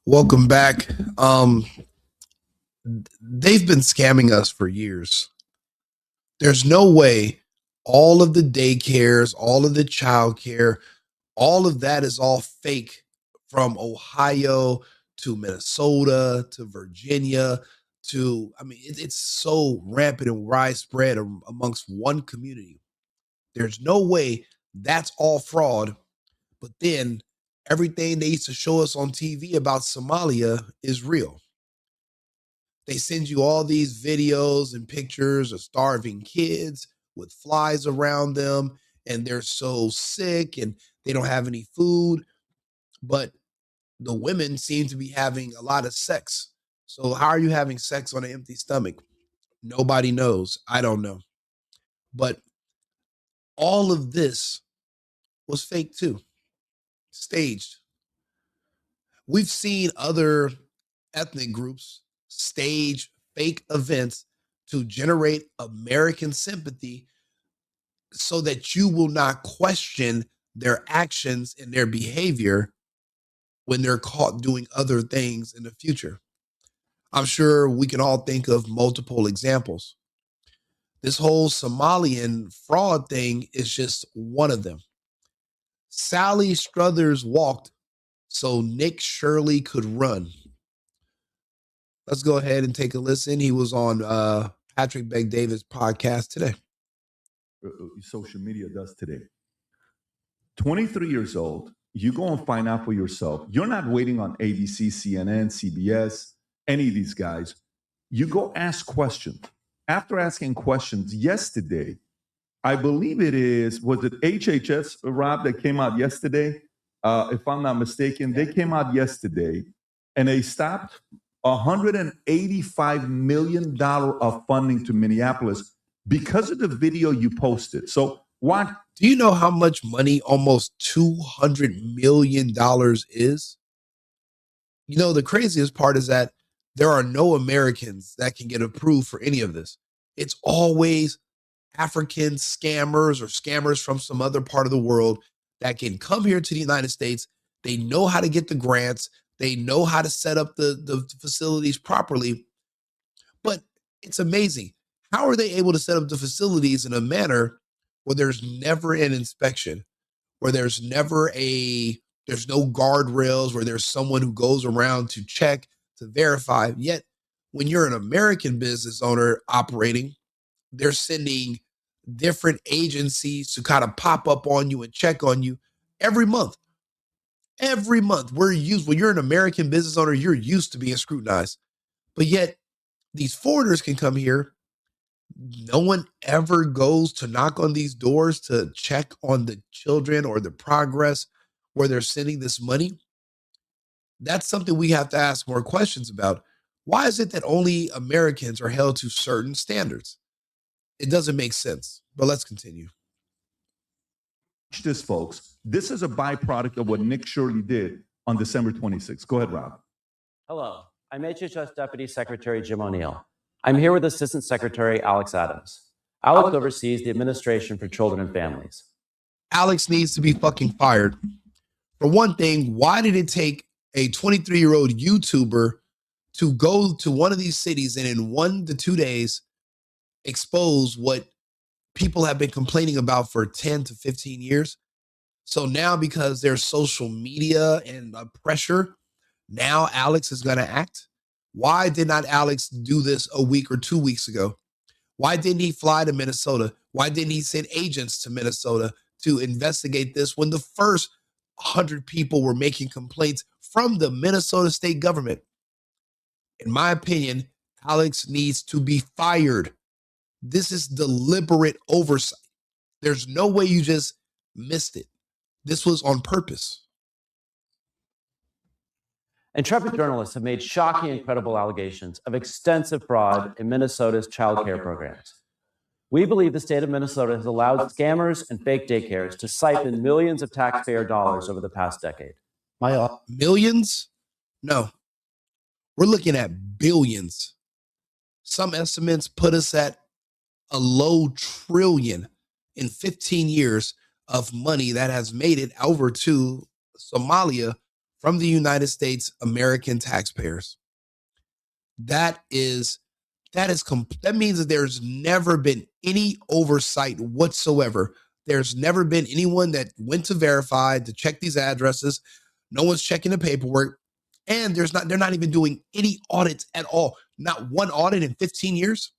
Welcome back. They've been scamming us for years. There's no way all of the daycares, all of the childcare, all of that is all fake from Ohio to Minnesota to Virginia to, it's so rampant and widespread amongst one community. There's no way that's all fraud. But then everything they used to show us on TV about Somalia is real. They send you all these videos and pictures of starving kids with flies around them, and they're so sick and they don't have any food. But the women seem to be having a lot of sex. So, how are you having sex on an empty stomach? Nobody knows. I don't know. But all of this was fake too, staged. We've seen other ethnic groups stage fake events to generate American sympathy so that you will not question their actions and their behavior when they're caught doing other things in the future. I'm sure we can all think of multiple examples. This whole Somalian fraud thing is just one of them. Sally Struthers walked so Nick Shirley could run. Let's go ahead and take a listen. He was on Patrick David's podcast today. Social media does today. 23 years old, you go and find out for yourself. You're not waiting on ABC, CNN, CBS, any of these guys. You go ask questions. After asking questions yesterday, I believe was it HHS, Rob, that came out yesterday? If I'm not mistaken, they came out yesterday and they stopped $185 million of funding to Minneapolis because of the video you posted. So what? Do you know how much money almost $200 million is? You know, the craziest part is that there are no Americans that can get approved for any of this. It's always African scammers or scammers from some other part of the world that can come here to the United States. They know how to get the grants. They know how to set up the facilities properly. But it's amazing. How are they able to set up the facilities in a manner where there's never an inspection, where there's no guardrails, where there's someone who goes around to check, to verify. Yet when you're an American business owner operating, they're sending different agencies to kind of pop up on you and check on you every month. Every month. When you're an American business owner, you're used to being scrutinized. But yet these foreigners can come here. No one ever goes to knock on these doors to check on the children or the progress where they're sending this money. That's something we have to ask more questions about. Why is it that only Americans are held to certain standards? It doesn't make sense, but let's continue. This, folks, this is a byproduct of what Nick Shirley did on December 26th. Go ahead, Rob. Hello, I'm HHS Deputy Secretary Jim O'Neill. I'm here with Assistant Secretary Alex Adams. Alex oversees the Administration for Children and Families. Alex needs to be fucking fired. For one thing, why did it take a 23-year-old YouTuber to go to one of these cities and in 1 to 2 days expose what people have been complaining about for 10 to 15 years? So now, because there's social media and pressure, now Alex is going to act. Why did not Alex do this a week or 2 weeks ago? Why didn't he fly to Minnesota? Why didn't he send agents to Minnesota to investigate this when the first 100 people were making complaints from the Minnesota state government? In my opinion, Alex needs to be fired. This is deliberate oversight. There's no way you just missed it. This was on purpose. Intrepid journalists have made shocking and credible allegations of extensive fraud in Minnesota's child care programs. We believe the state of Minnesota has allowed scammers and fake daycares to siphon millions of taxpayer dollars over the past decade. Millions? No. We're looking at billions. Some estimates put us at a low trillion in 15 years of money that has made it over to Somalia from the United States American taxpayers. That means that there's never been any oversight whatsoever. There's never been anyone that went to verify to check these addresses. No one's checking the paperwork, and they're not even doing any audits at all. Not one audit in 15 years.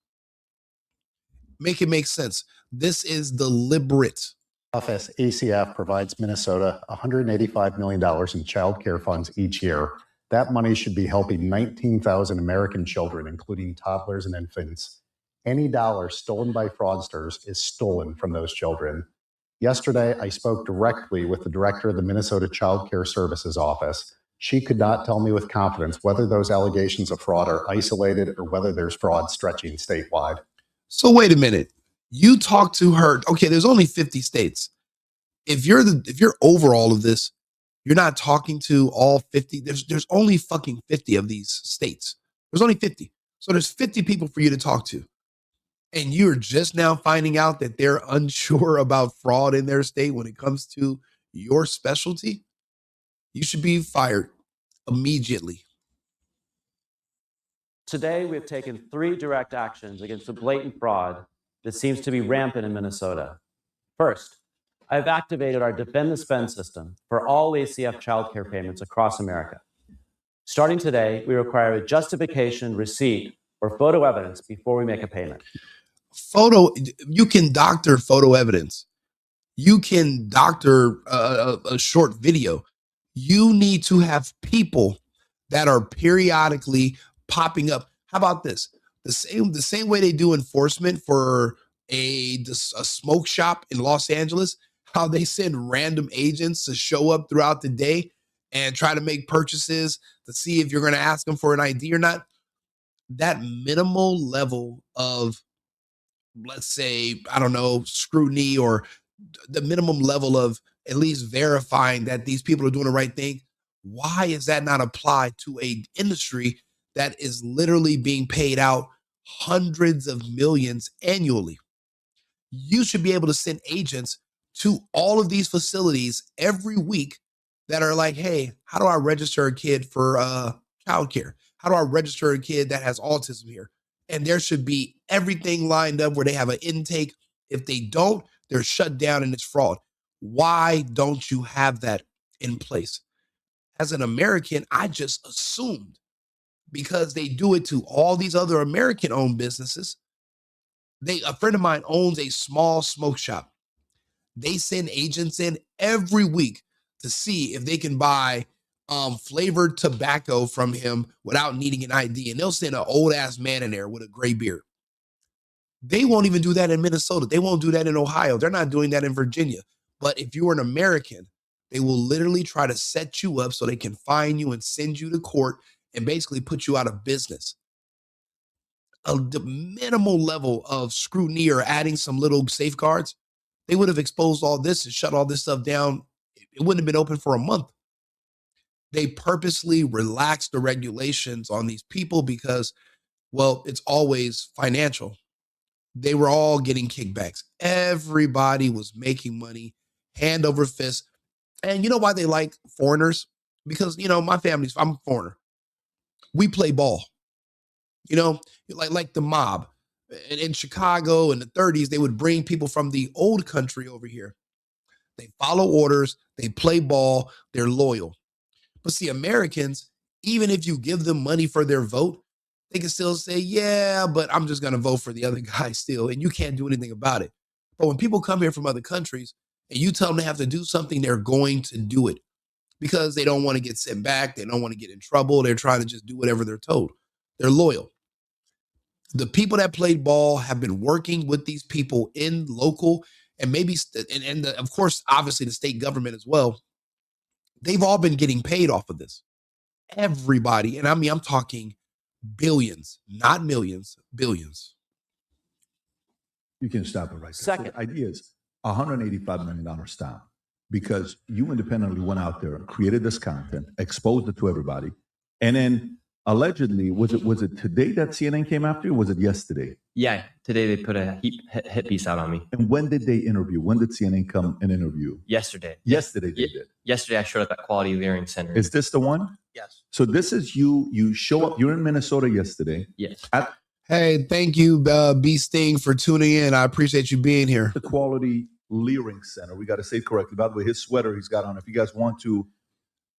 Make it make sense. This is deliberate. Office ACF provides Minnesota $185 million in child care funds each year. That money should be helping 19,000 American children, including toddlers and infants. Any dollar stolen by fraudsters is stolen from those children. Yesterday, I spoke directly with the director of the Minnesota Child Care Services Office. She could not tell me with confidence whether those allegations of fraud are isolated or whether there's fraud stretching statewide. So wait a minute. You talked to her. Okay, there's only 50 states. If you're over all of this, you're not talking to all 50. There's only fucking 50 of these states. There's only 50. So there's 50 people for you to talk to. And you're just now finding out that they're unsure about fraud in their state when it comes to your specialty. You should be fired immediately. Today, we have taken 3 direct actions against the blatant fraud that seems to be rampant in Minnesota. First, I have activated our Defend the Spend system for all ACF child care payments across America. Starting today, we require a justification, receipt, or photo evidence before we make a payment. You can doctor photo evidence. You can doctor a short video. You need to have people that are periodically popping up. How about this? The same way they do enforcement for a smoke shop in Los Angeles, how they send random agents to show up throughout the day and try to make purchases to see if you're going to ask them for an ID or not. That minimal level of, let's say, I don't know, scrutiny, or the minimum level of at least verifying that these people are doing the right thing. Why is that not applied to an industry that is literally being paid out hundreds of millions annually? You should be able to send agents to all of these facilities every week that are like, hey, how do I register a kid for childcare? How do I register a kid that has autism here? And there should be everything lined up where they have an intake. If they don't, they're shut down and it's fraud. Why don't you have that in place? As an American, I just assumed because they do it to all these other American-owned businesses. A friend of mine owns a small smoke shop. They send agents in every week to see if they can buy flavored tobacco from him without needing an ID. And they'll send an old ass man in there with a gray beard. They won't even do that in Minnesota. They won't do that in Ohio. They're not doing that in Virginia. But if you're an American, they will literally try to set you up so they can fine you and send you to court and basically put you out of business. The minimal level of scrutiny or adding some little safeguards, they would have exposed all this and shut all this stuff down. It wouldn't have been open for a month. They purposely relaxed the regulations on these people because, well, it's always financial. They were all getting kickbacks. Everybody was making money, hand over fist. And you know why they like foreigners? Because, my family's, I'm a foreigner. We play ball. Like the mob. In Chicago in the 30s, they would bring people from the old country over here. They follow orders, they play ball, they're loyal. But see, Americans, even if you give them money for their vote, they can still say, yeah, but I'm just going to vote for the other guy still, and you can't do anything about it. But when people come here from other countries and you tell them they have to do something, they're going to do it because they don't want to get sent back. They don't want to get in trouble. They're trying to just do whatever they're told. They're loyal. The people that played ball have been working with these people in local and maybe, of course, obviously the state government as well. They've all been getting paid off of this. Everybody. And I'm talking billions, not millions, billions. You can stop it right there. Second. So the idea is $185 million stop because you independently went out there and created this content, exposed it to everybody, and then allegedly, was it today that CNN came after you, or was it yesterday? Yeah, today they put a hit piece out on me. And when did they interview? When did CNN come and interview? Yesterday. Yesterday they did. Yesterday I showed up at Quality Learning Center. Is this the one? Yes. So this is you. You show up. You're in Minnesota yesterday. Yes. At Hey, thank you, B Sting, for tuning in. I appreciate you being here. the Quality Learning Center. We got to say it correctly. By the way, his sweater he's got on. If you guys want to,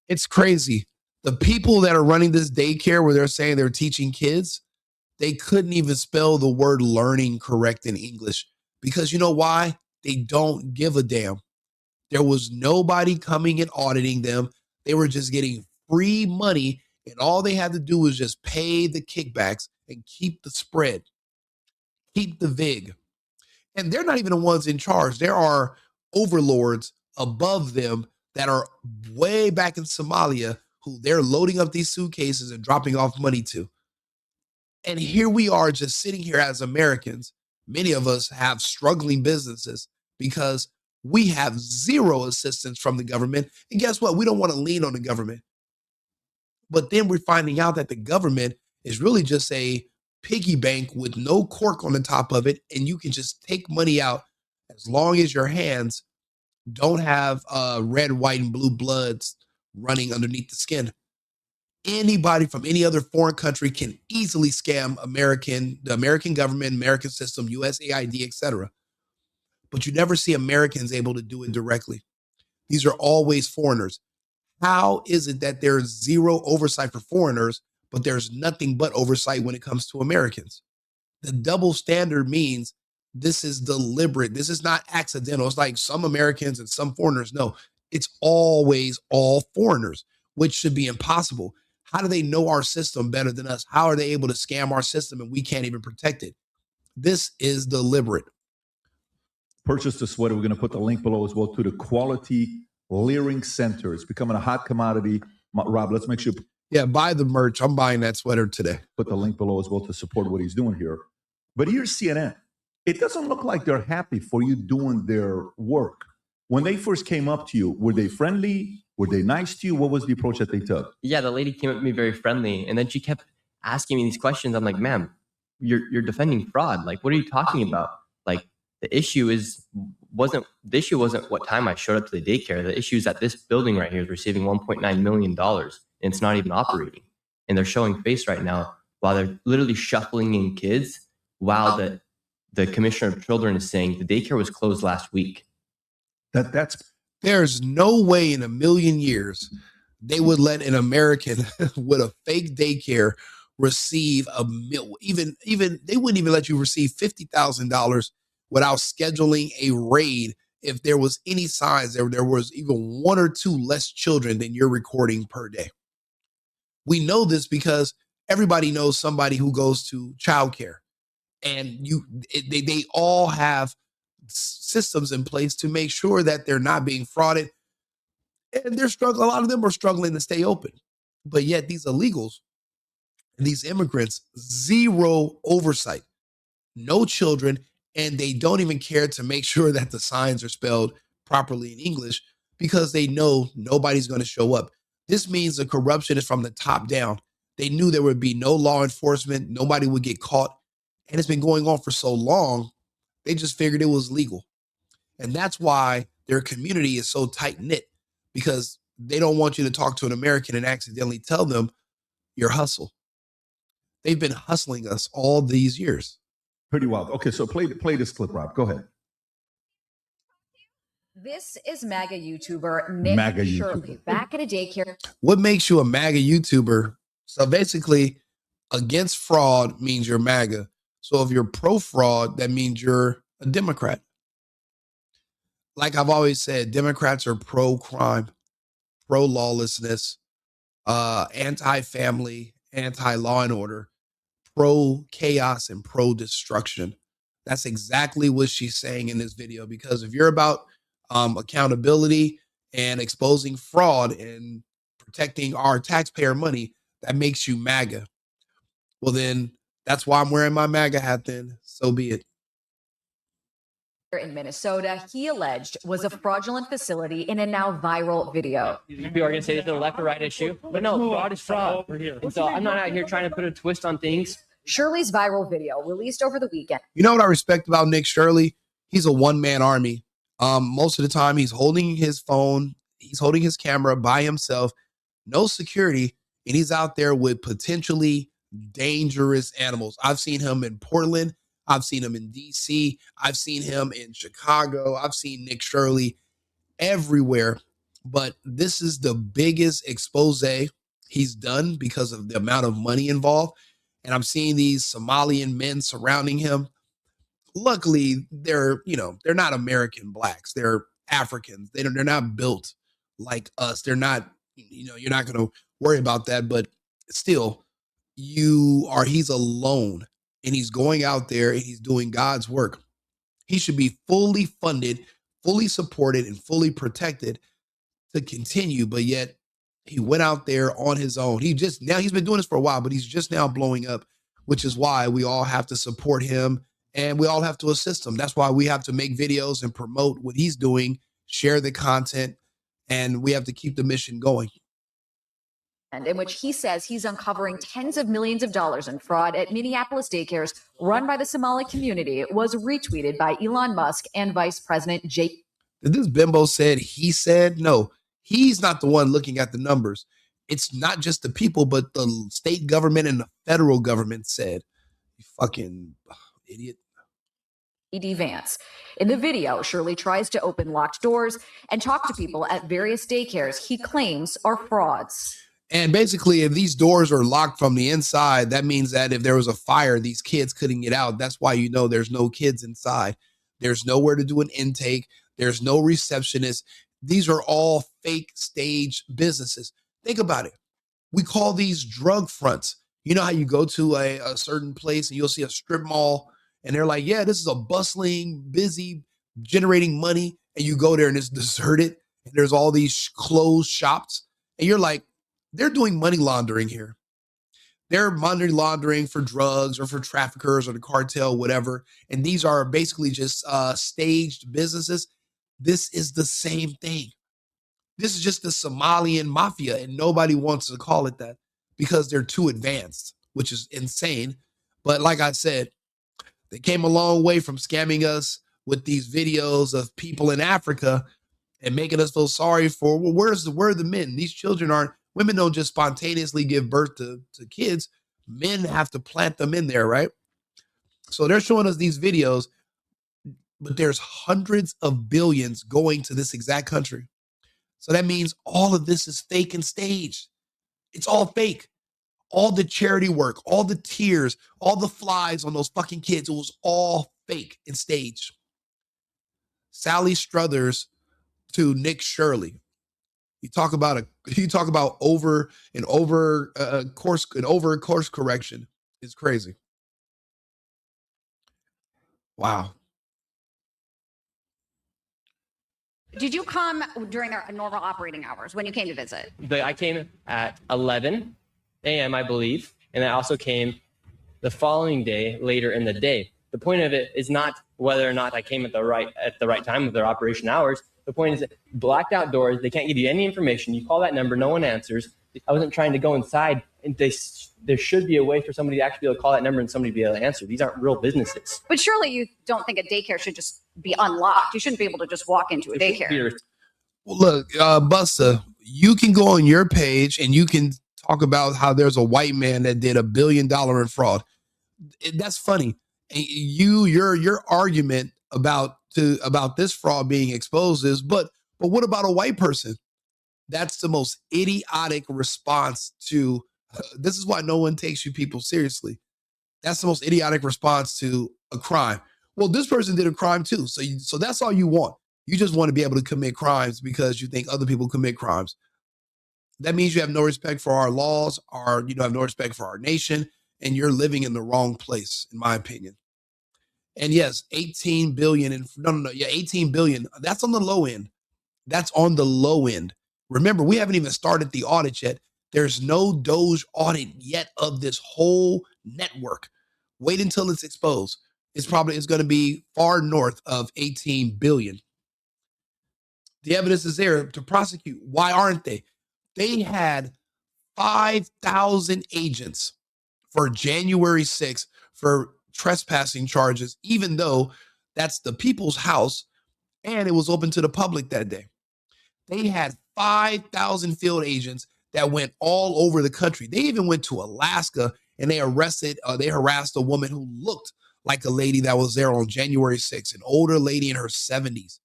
It's crazy. The people that are running this daycare where they're saying they're teaching kids, they couldn't even spell the word learning correct in English because you know why? They don't give a damn. There was nobody coming and auditing them. They were just getting free money, and all they had to do was just pay the kickbacks and keep the spread, keep the VIG. And they're not even the ones in charge. There are overlords above them that are way back in Somalia who they're loading up these suitcases and dropping off money to. And here we are just sitting here as Americans. Many of us have struggling businesses because we have zero assistance from the government. And guess what? We don't want to lean on the government. But then we're finding out that the government is really just a piggy bank with no cork on the top of it. And you can just take money out as long as your hands don't have red, white, and blue bloods running underneath the skin. Anybody from any other foreign country can easily scam the American government, American system, USAID, etc. But you never see Americans able to do it directly. These are always foreigners. How is it that there's zero oversight for foreigners, but there's nothing but oversight when it comes to Americans? The double standard means this is deliberate. This is not accidental. It's like some Americans and some foreigners. No, it's always all foreigners, which should be impossible. How do they know our system better than us? How are they able to scam our system and we can't even protect it? This is deliberate. purchase the sweater. We're going to put the link below as well to the Quality Learning Center. It's becoming a hot commodity. Rob, let's make sure. Yeah, buy the merch. I'm buying that sweater today. Put the link below as well to support what he's doing here. But here's CNN. It doesn't look like they're happy for you doing their work. When they first came up to you, were they friendly? Were they nice to you? What was the approach that they took? Yeah, the lady came up to me very friendly, and then she kept asking me these questions. I'm like, ma'am, you're defending fraud. Like, what are you talking about? Like, the issue wasn't what time I showed up to the daycare. The issue is that this building right here is receiving $1.9 million, and it's not even operating. And they're showing face right now while they're literally shuffling in kids, while the commissioner of children is saying the daycare was closed last week. There's no way in a million years they would let an American with a fake daycare receive even they wouldn't even let you receive $50,000 without scheduling a raid if there was any signs there was even one or two less children than you're recording per day. We know this because everybody knows somebody who goes to childcare, and they all have systems in place to make sure that they're not being frauded, and they're struggling. A lot of them are struggling to stay open, but yet these illegals, these immigrants, zero oversight, no children, and they don't even care to make sure that the signs are spelled properly in English because they know nobody's going to show up. This means the corruption is from the top down. They knew there would be no law enforcement, nobody would get caught, and it's been going on for so long. They just figured it was legal. And that's why their community is so tight-knit, because they don't want you to talk to an American and accidentally tell them your hustle. They've been hustling us all these years. Pretty wild. Okay, so play this clip, Rob. Go ahead. This is MAGA YouTuber Nick Shirley back at a daycare. What makes you a MAGA YouTuber? So basically, against fraud means you're MAGA. So if you're pro-fraud, that means you're a Democrat. Like I've always said, Democrats are pro-crime, pro-lawlessness, anti-family, anti-law and order, pro-chaos, and pro-destruction. That's exactly what she's saying in this video, because if you're about accountability and exposing fraud and protecting our taxpayer money, that makes you MAGA. Well, then that's why I'm wearing my MAGA hat then. So be it. in Minnesota, he alleged was a fraudulent facility in a now viral video. People are going to say it's a left or right issue, but no, fraud is fraud. And so I'm not out here trying to put a twist on things. Shirley's viral video released over the weekend. You know what I respect about Nick Shirley? He's a one-man army. Most of the time he's holding his phone, he's holding his camera by himself, no security, and he's out there with potentially dangerous animals. I've seen him in Portland. I've seen him in DC. I've seen him in Chicago. I've seen Nick Shirley everywhere. But this is the biggest expose he's done because of the amount of money involved. And I'm seeing these Somalian men surrounding him. Luckily, they're not American blacks. They're Africans. They're not built like us. They're not, you're not going to worry about that. But still, he's alone. And he's going out there and he's doing God's work. He should be fully funded, fully supported, and fully protected to continue. But yet he went out there on his own. He's been doing this for a while, but he's just now blowing up, which is why we all have to support him and we all have to assist him. That's why we have to make videos and promote what he's doing, share the content, and we have to keep the mission going. And in which he says he's uncovering tens of millions of dollars in fraud at Minneapolis daycares run by the Somali community, was retweeted by Elon Musk and Vice President Jake. Did this bimbo said he said? No, he's not the one looking at the numbers. It's not just the people, but the state government and the federal government said. You fucking idiot. E.D. Vance. In the video, Shirley tries to open locked doors and talk to people at various daycares he claims are frauds. And basically, if these doors are locked from the inside, that means that if there was a fire, these kids couldn't get out. That's why there's no kids inside. There's nowhere to do an intake. There's no receptionist. These are all fake stage businesses. Think about it. We call these drug fronts. You know how you go to a certain place and you'll see a strip mall and they're like, yeah, this is a bustling, busy, generating money. And you go there and it's deserted. And there's all these closed shops. And you're like, they're doing money laundering here. They're money laundering for drugs or for traffickers or the cartel, whatever. And these are basically just staged businesses. This is the same thing. This is just the Somalian mafia, and nobody wants to call it that because they're too advanced, which is insane. But like I said, they came a long way from scamming us with these videos of people in Africa and making us feel sorry for, well, where are the men? These children women don't just spontaneously give birth to kids. Men have to plant them in there, right? So they're showing us these videos, but there's hundreds of billions going to this exact country. So that means all of this is fake and staged. It's all fake. All the charity work, all the tears, all the flies on those fucking kids, it was all fake and staged. Sally Struthers to Nick Shirley. You talk about over course correction. It's crazy. Wow. Did you come during their normal operating hours when you came to visit? I came at 11 a.m., I believe, and I also came the following day later in the day. The point of it is not whether or not I came at the right time of their operation hours. The point is that blacked out doors, they can't give you any information. You call that number, no one answers. I wasn't trying to go inside, and there should be a way for somebody to actually be able to call that number and somebody to be able to answer. These aren't real businesses. But surely you don't think a daycare should just be unlocked. You shouldn't be able to just walk into a daycare. Well, look, Busta, you can go on your page and you can talk about how there's a white man that did $1 billion in fraud. That's funny. Your argument about this fraud being exposed is, but what about a white person? That's the most idiotic response to, this is why no one takes you people seriously. That's the most idiotic response to a crime. Well, this person did a crime too. So that's all you want. You just want to be able to commit crimes because you think other people commit crimes. That means you have no respect for our laws, you have no respect for our nation, and you're living in the wrong place, in my opinion. And yes, 18 billion. 18 billion. That's on the low end. That's on the low end. Remember, we haven't even started the audit yet. There's no Doge audit yet of this whole network. Wait until it's exposed. it's going to be far north of 18 billion. The evidence is there to prosecute. Why aren't they? They had 5,000 agents for January 6th for trespassing charges, even though that's the people's house and it was open to the public that day. They had 5,000 field agents that went all over the country. They even went to Alaska and they harassed a woman who looked like a lady that was there on January 6th, an older lady in her 70s.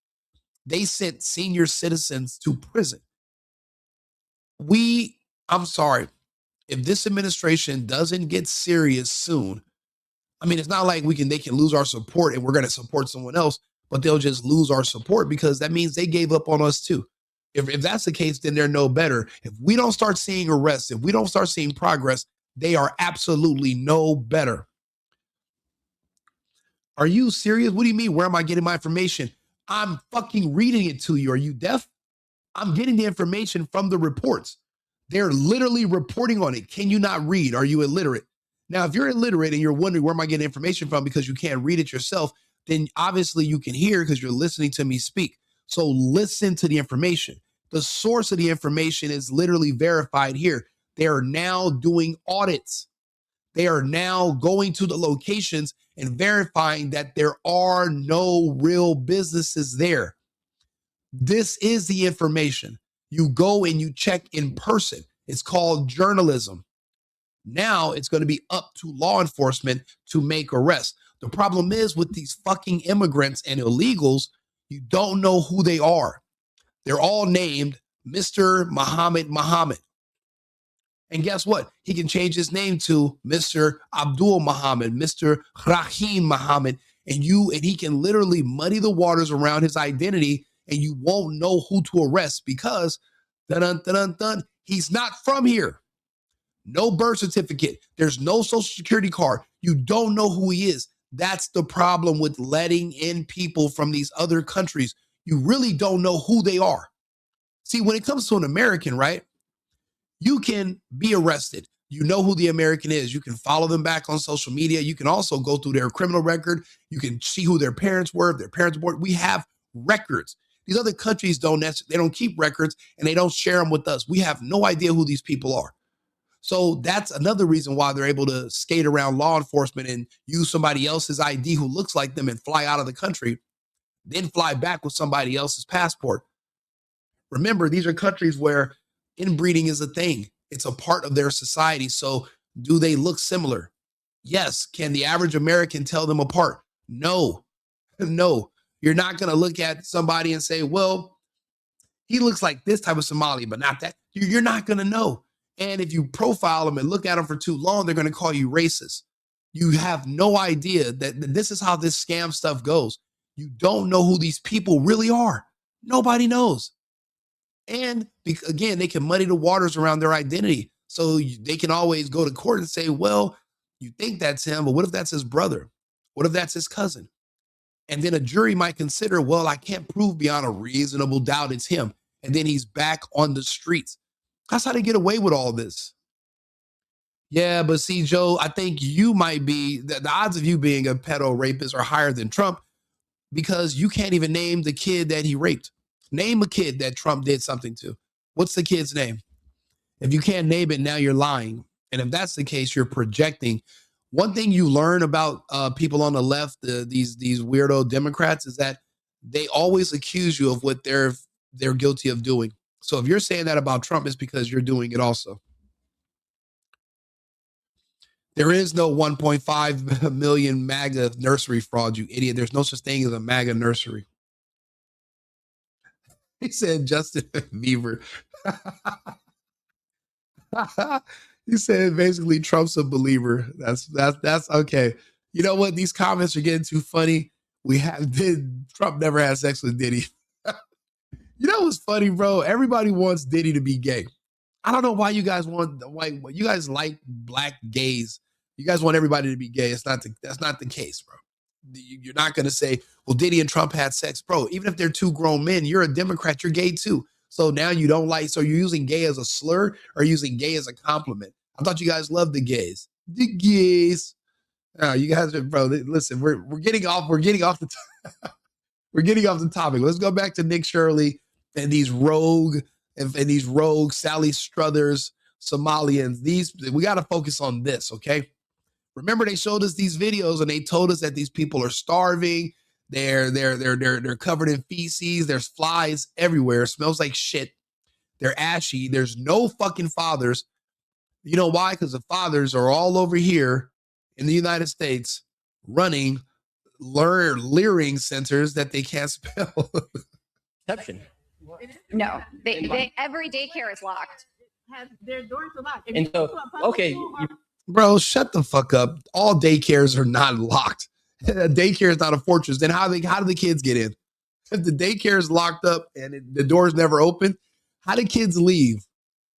They sent senior citizens to prison. I'm sorry, if this administration doesn't get serious soon, I mean, it's not like they can lose our support and we're going to support someone else, but they'll just lose our support because that means they gave up on us too. If that's the case, then they're no better. If we don't start seeing arrests, if we don't start seeing progress, they are absolutely no better. Are you serious? What do you mean? Where am I getting my information? I'm fucking reading it to you. Are you deaf? I'm getting the information from the reports. They're literally reporting on it. Can you not read? Are you illiterate? Now, if you're illiterate and you're wondering where am I getting information from because you can't read it yourself, then obviously you can hear because you're listening to me speak. So listen to the information. The source of the information is literally verified here. They are now doing audits. They are now going to the locations and verifying that there are no real businesses there. This is the information. You go and you check in person. It's called journalism. Now it's going to be up to law enforcement to make arrests. The problem is with these fucking immigrants and illegals, you don't know who they are. They're all named Mr. Muhammad. And guess what? He can change his name to Mr. Abdul Muhammad, Mr. Rahim Muhammad, and he can literally muddy the waters around his identity, and you won't know who to arrest because he's not from here. No birth certificate. There's no social security card. You don't know who he is. That's the problem with letting in people from these other countries. You really don't know who they are. See, when it comes to an American, right? You can be arrested. You know who the American is. You can follow them back on social media. You can also go through their criminal record. You can see who their parents were, if their parents were born. We have records. These other countries they don't keep records and they don't share them with us. We have no idea who these people are. So that's another reason why they're able to skate around law enforcement and use somebody else's ID who looks like them and fly out of the country, then fly back with somebody else's passport. Remember, these are countries where inbreeding is a thing. It's a part of their society. So do they look similar? Yes. Can the average American tell them apart? No. You're not going to look at somebody and say, well, he looks like this type of Somali, but not that. You're not going to know. And if you profile them and look at them for too long, they're going to call you racist. You have no idea that this is how this scam stuff goes. You don't know who these people really are. Nobody knows. And again, they can muddy the waters around their identity. So they can always go to court and say, well, you think that's him, but what if that's his brother? What if that's his cousin? And then a jury might consider, well, I can't prove beyond a reasonable doubt it's him. And then he's back on the streets. That's how they get away with all this. Yeah, but see, Joe, I think you might be, the odds of you being a pedo rapist are higher than Trump because you can't even name the kid that he raped. Name a kid that Trump did something to. What's the kid's name? If you can't name it, now you're lying. And if that's the case, you're projecting. One thing you learn about people on the left, these weirdo Democrats, is that they always accuse you of what they're guilty of doing. So if you're saying that about Trump, it's because you're doing it also. There is no 1.5 million MAGA nursery fraud, you idiot. There's no such thing as a MAGA nursery. He said Justin Bieber. He said basically Trump's a believer. That's okay. You know what? These comments are getting too funny. Trump never had sex with Diddy. You know what's funny, bro? Everybody wants Diddy to be gay. I don't know why you guys you guys like black gays. You guys want everybody to be gay. That's not the case, bro. You're not going to say, well, Diddy and Trump had sex. Bro, even if they're two grown men, you're a Democrat, you're gay too. So now you don't so you're using gay as a slur or using gay as a compliment. I thought you guys loved the gays. The gays. You guys are, bro. Listen, we're getting off. We're getting off the. We're getting off the topic. Let's go back to Nick Shirley and these rogue Sally Struthers Somalians. We got to focus on this, okay? Remember, they showed us these videos and they told us that these people are starving. They're covered in feces. There's flies everywhere. It smells like shit. They're ashy. There's no fucking fathers. You know why? Because the fathers are all over here in the United States running leering centers that they can't spell. Exception. No, they every daycare is locked. Their doors are locked. And so, okay, Bro, shut the fuck up. All daycares are not locked. A daycare is not a fortress. Then how do the kids get in? If the daycare is locked up and the door's never open, how do kids leave?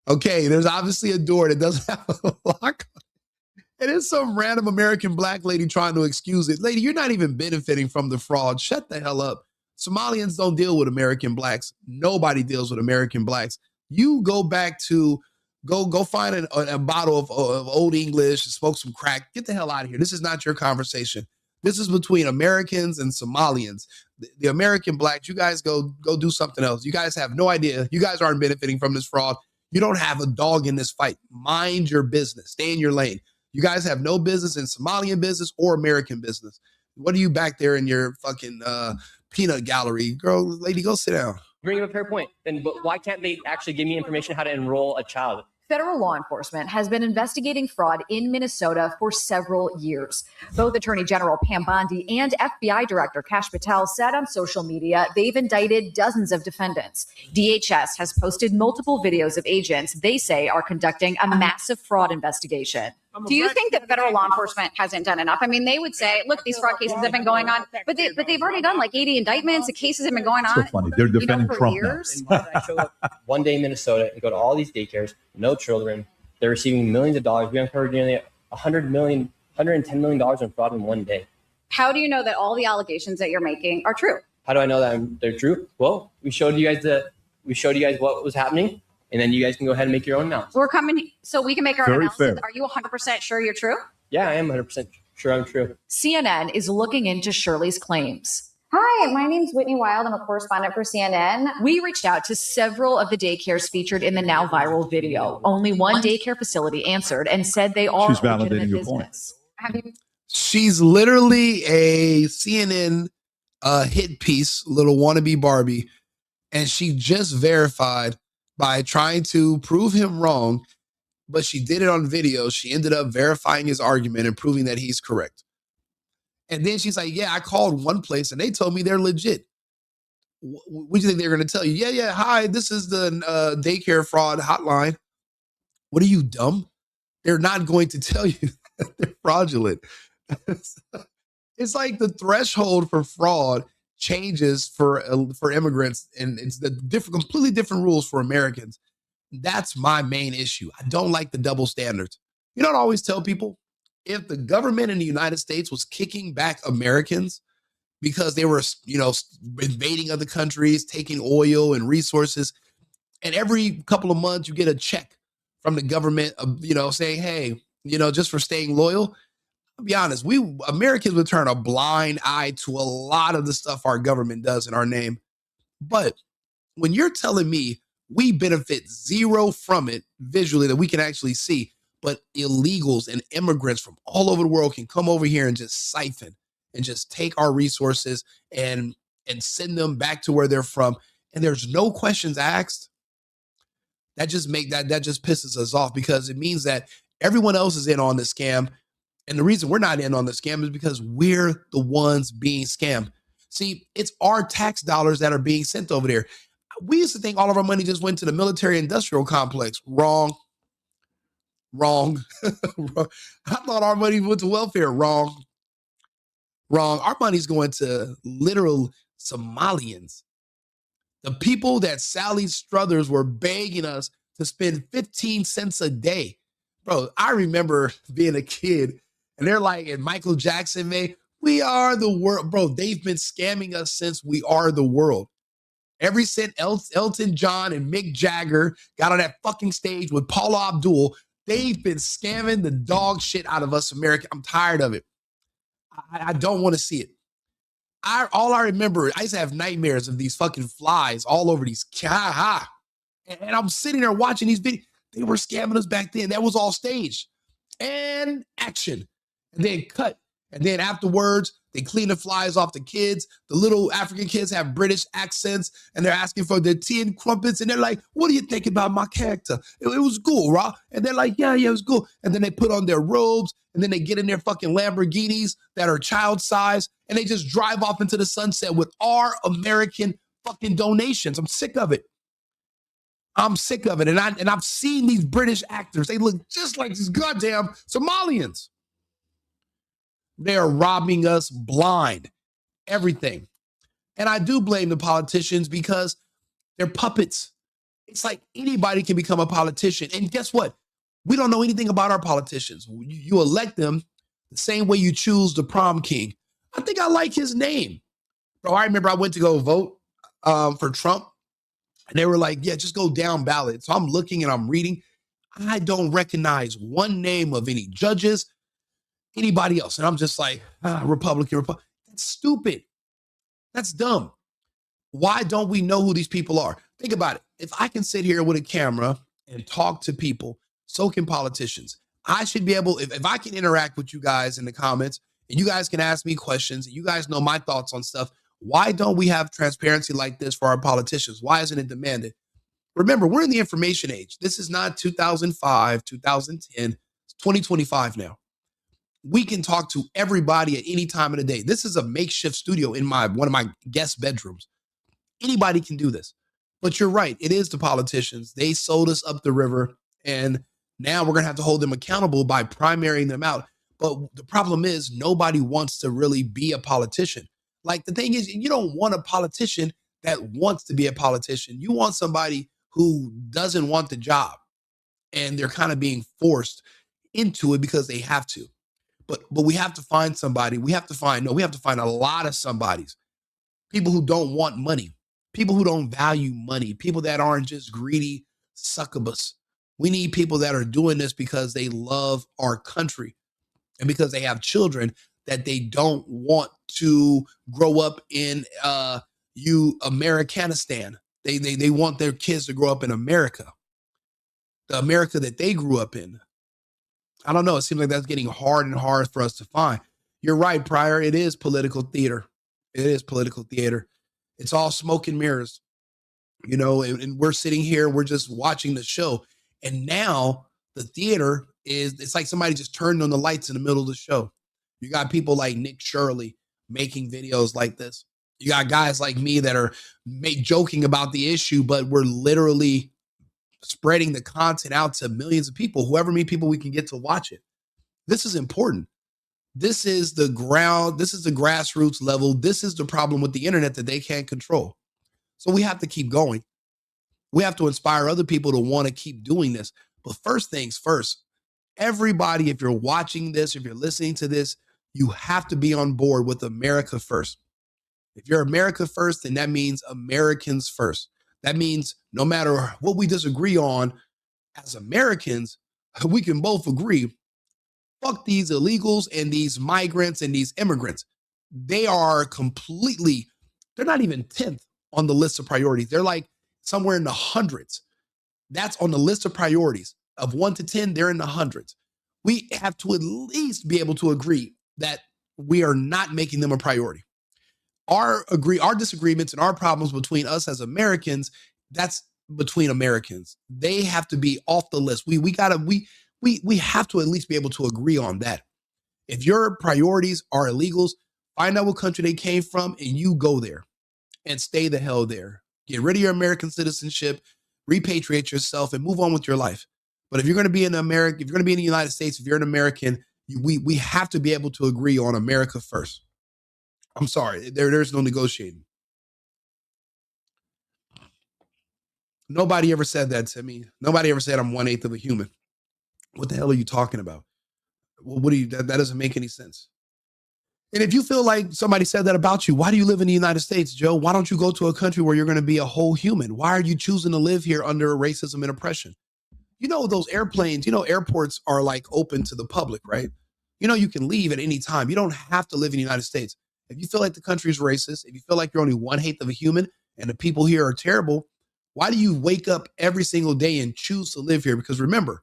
Okay, there's obviously a door that doesn't have a lock. And it's some random American black lady trying to excuse it. Lady, you're not even benefiting from the fraud. Shut the hell up. Somalians don't deal with American blacks. Nobody deals with American blacks. You go back to, go find a bottle of Old English, smoke some crack. Get the hell out of here. This is not your conversation. This is between Americans and Somalians. The American blacks, you guys go do something else. You guys have no idea. You guys aren't benefiting from this fraud. You don't have a dog in this fight. Mind your business. Stay in your lane. You guys have no business in Somalian business or American business. What are you back there in your fucking peanut gallery? Girl, lady, go sit down. bring up a fair point. Then why can't they actually give me information how to enroll a child? Federal law enforcement has been investigating fraud in Minnesota for several years. Both Attorney General Pam Bondi and FBI Director Kash Patel said on social media they've indicted dozens of defendants. DHS has posted multiple videos of agents they say are conducting a massive fraud investigation. Do you think that federal law enforcement hasn't done enough? I mean, they would say, look, these fraud cases have been going on, but they've already done like 80 indictments. The cases have been going on. So funny. They're defending for Trump years. now. I show up one day in Minnesota and go to all these daycares, no children. They're receiving millions of dollars. We uncovered nearly $110 million in fraud in one day. How do you know that all the allegations that you're making are true? How do I know that they're true? Well, we showed you guys what was happening, and then you guys can go ahead and make your own analysis. We're coming so we can make our own Very analysis. fair. Are you 100% sure you're true? Yeah, I am 100% sure I'm true. CNN is looking into Shirley's claims. Hi, my name's Whitney Wild. I'm a correspondent for CNN. We reached out to several of the daycares featured in the now viral video. Only one daycare facility answered and said they are She's a legitimate validating your point. business. Have you? She's literally a CNN hit piece, little wannabe Barbie, and she just verified by trying to prove him wrong, but she did it on video. She ended up verifying his argument and proving that he's correct. And then she's like, yeah, I called one place and they told me they're legit. What do you think they're going to tell you? Yeah, hi, this is the daycare fraud hotline. What are you, dumb? They're not going to tell you that they're fraudulent. It's like the threshold for fraud changes for immigrants, and it's the completely different rules for Americans. That's my main issue. I don't like the double standards. You don't always tell people, if the government in the United States was kicking back Americans because they were, invading other countries, taking oil and resources, and every couple of months you get a check from the government, saying, hey, just for staying loyal. I'll be honest, Americans would turn a blind eye to a lot of the stuff our government does in our name. But when you're telling me we benefit zero from it visually that we can actually see, but illegals and immigrants from all over the world can come over here and just siphon and just take our resources and send them back to where they're from, and there's no questions asked, that just pisses us off, because it means that everyone else is in on the scam. And the reason we're not in on the scam is because we're the ones being scammed. See, it's our tax dollars that are being sent over there. We used to think all of our money just went to the military industrial complex. Wrong. I thought our money went to welfare. Wrong. Our money's going to literal Somalians. The people that Sally Struthers were begging us to spend 15 cents a day. Bro, I remember being a kid and they're like, and Michael Jackson, man, we are the world. Bro, they've been scamming us since we are the world. Ever since Elton John and Mick Jagger got on that fucking stage with Paula Abdul, they've been scamming the dog shit out of us Americans. I'm tired of it. I don't want to see it. All I remember, I used to have nightmares of these fucking flies all over these. And I'm sitting there watching these videos. They were scamming us back then. That was all staged. And action. And then cut. And then afterwards, they clean the flies off the kids. The little African kids have British accents, and they're asking for their tea and crumpets. And they're like, what do you think about my character? It was cool, right? And they're like, yeah, it was cool. And then they put on their robes, and then they get in their fucking Lamborghinis that are child size, and they just drive off into the sunset with our American fucking donations. I'm sick of it. I'm sick of it. And I've seen these British actors. They look just like these goddamn Somalians. They are robbing us blind. Everything. And I do blame the politicians because they're puppets. It's like anybody can become a politician. And guess what? We don't know anything about our politicians. You elect them the same way you choose the prom king. I think I like his name. Bro, I remember I went to go vote for Trump. And they were like, yeah, just go down ballot. So I'm looking and I'm reading. I don't recognize one name of any judges, anybody else. And I'm just like, Republican. That's stupid. That's dumb. Why don't we know who these people are? Think about it. If I can sit here with a camera and talk to people, so can politicians. I should be able, if I can interact with you guys in the comments and you guys can ask me questions and you guys know my thoughts on stuff, why don't we have transparency like this for our politicians? Why isn't it demanded? Remember, we're in the information age. This is not 2005, 2010, it's 2025 now. We can talk to everybody at any time of the day. This is a makeshift studio in one of my guest bedrooms. Anybody can do this. But you're right. It is the politicians. They sold us up the river, and now we're going to have to hold them accountable by primarying them out. But the problem is nobody wants to really be a politician. Like, the thing is, you don't want a politician that wants to be a politician. You want somebody who doesn't want the job, and they're kind of being forced into it because they have to. But we have to find somebody. We have to find a lot of somebodies. People who don't want money. People who don't value money. People that aren't just greedy succubus. We need people that are doing this because they love our country and because they have children that they don't want to grow up in Americanistan. They want their kids to grow up in America. The America that they grew up in. I don't know. It seems like that's getting hard and hard for us to find. You're right, Pryor. It is political theater. It is political theater. It's all smoke and mirrors, you know, and we're sitting here, we're just watching the show. And now the theater it's like somebody just turned on the lights in the middle of the show. You got people like Nick Shirley making videos like this. You got guys like me that are joking about the issue, but we're literally spreading the content out to millions of people, however many people we can get to watch it. This is important. This is the ground. This is the grassroots level. This is the problem with the internet that they can't control. So we have to keep going. We have to inspire other people to want to keep doing this. But first things first, everybody, if you're watching this, if you're listening to this, you have to be on board with America first. If you're America first, then that means Americans first. That means no matter what we disagree on as Americans, we can both agree, fuck these illegals and these migrants and these immigrants. They are they're not even 10th on the list of priorities. They're like somewhere in the hundreds. That's on the list of priorities. Of 1 to 10, they're in the hundreds. We have to at least be able to agree that we are not making them a priority. Our disagreements and our problems between us as Americans, that's between Americans. They have to be off the list. We have to at least be able to agree on that. If your priorities are illegals, find out what country they came from and you go there and stay the hell there. Get rid of your American citizenship, repatriate yourself, and move on with your life. But if you're going to be in America, if you're going to be in the United States, if you're an American, we have to be able to agree on America first. I'm sorry, there's no negotiating. Nobody ever said that to me. Nobody ever said I'm 1/8 of a human. What the hell are you talking about? Well, that doesn't make any sense. And if you feel like somebody said that about you, why do you live in the United States, Joe? Why don't you go to a country where you're going to be a whole human? Why are you choosing to live here under racism and oppression? You know, those airplanes, airports are like open to the public, right? You know, you can leave at any time. You don't have to live in the United States. If you feel like the country is racist, if you feel like you're only 1/8 of a human and the people here are terrible, why do you wake up every single day and choose to live here? Because remember,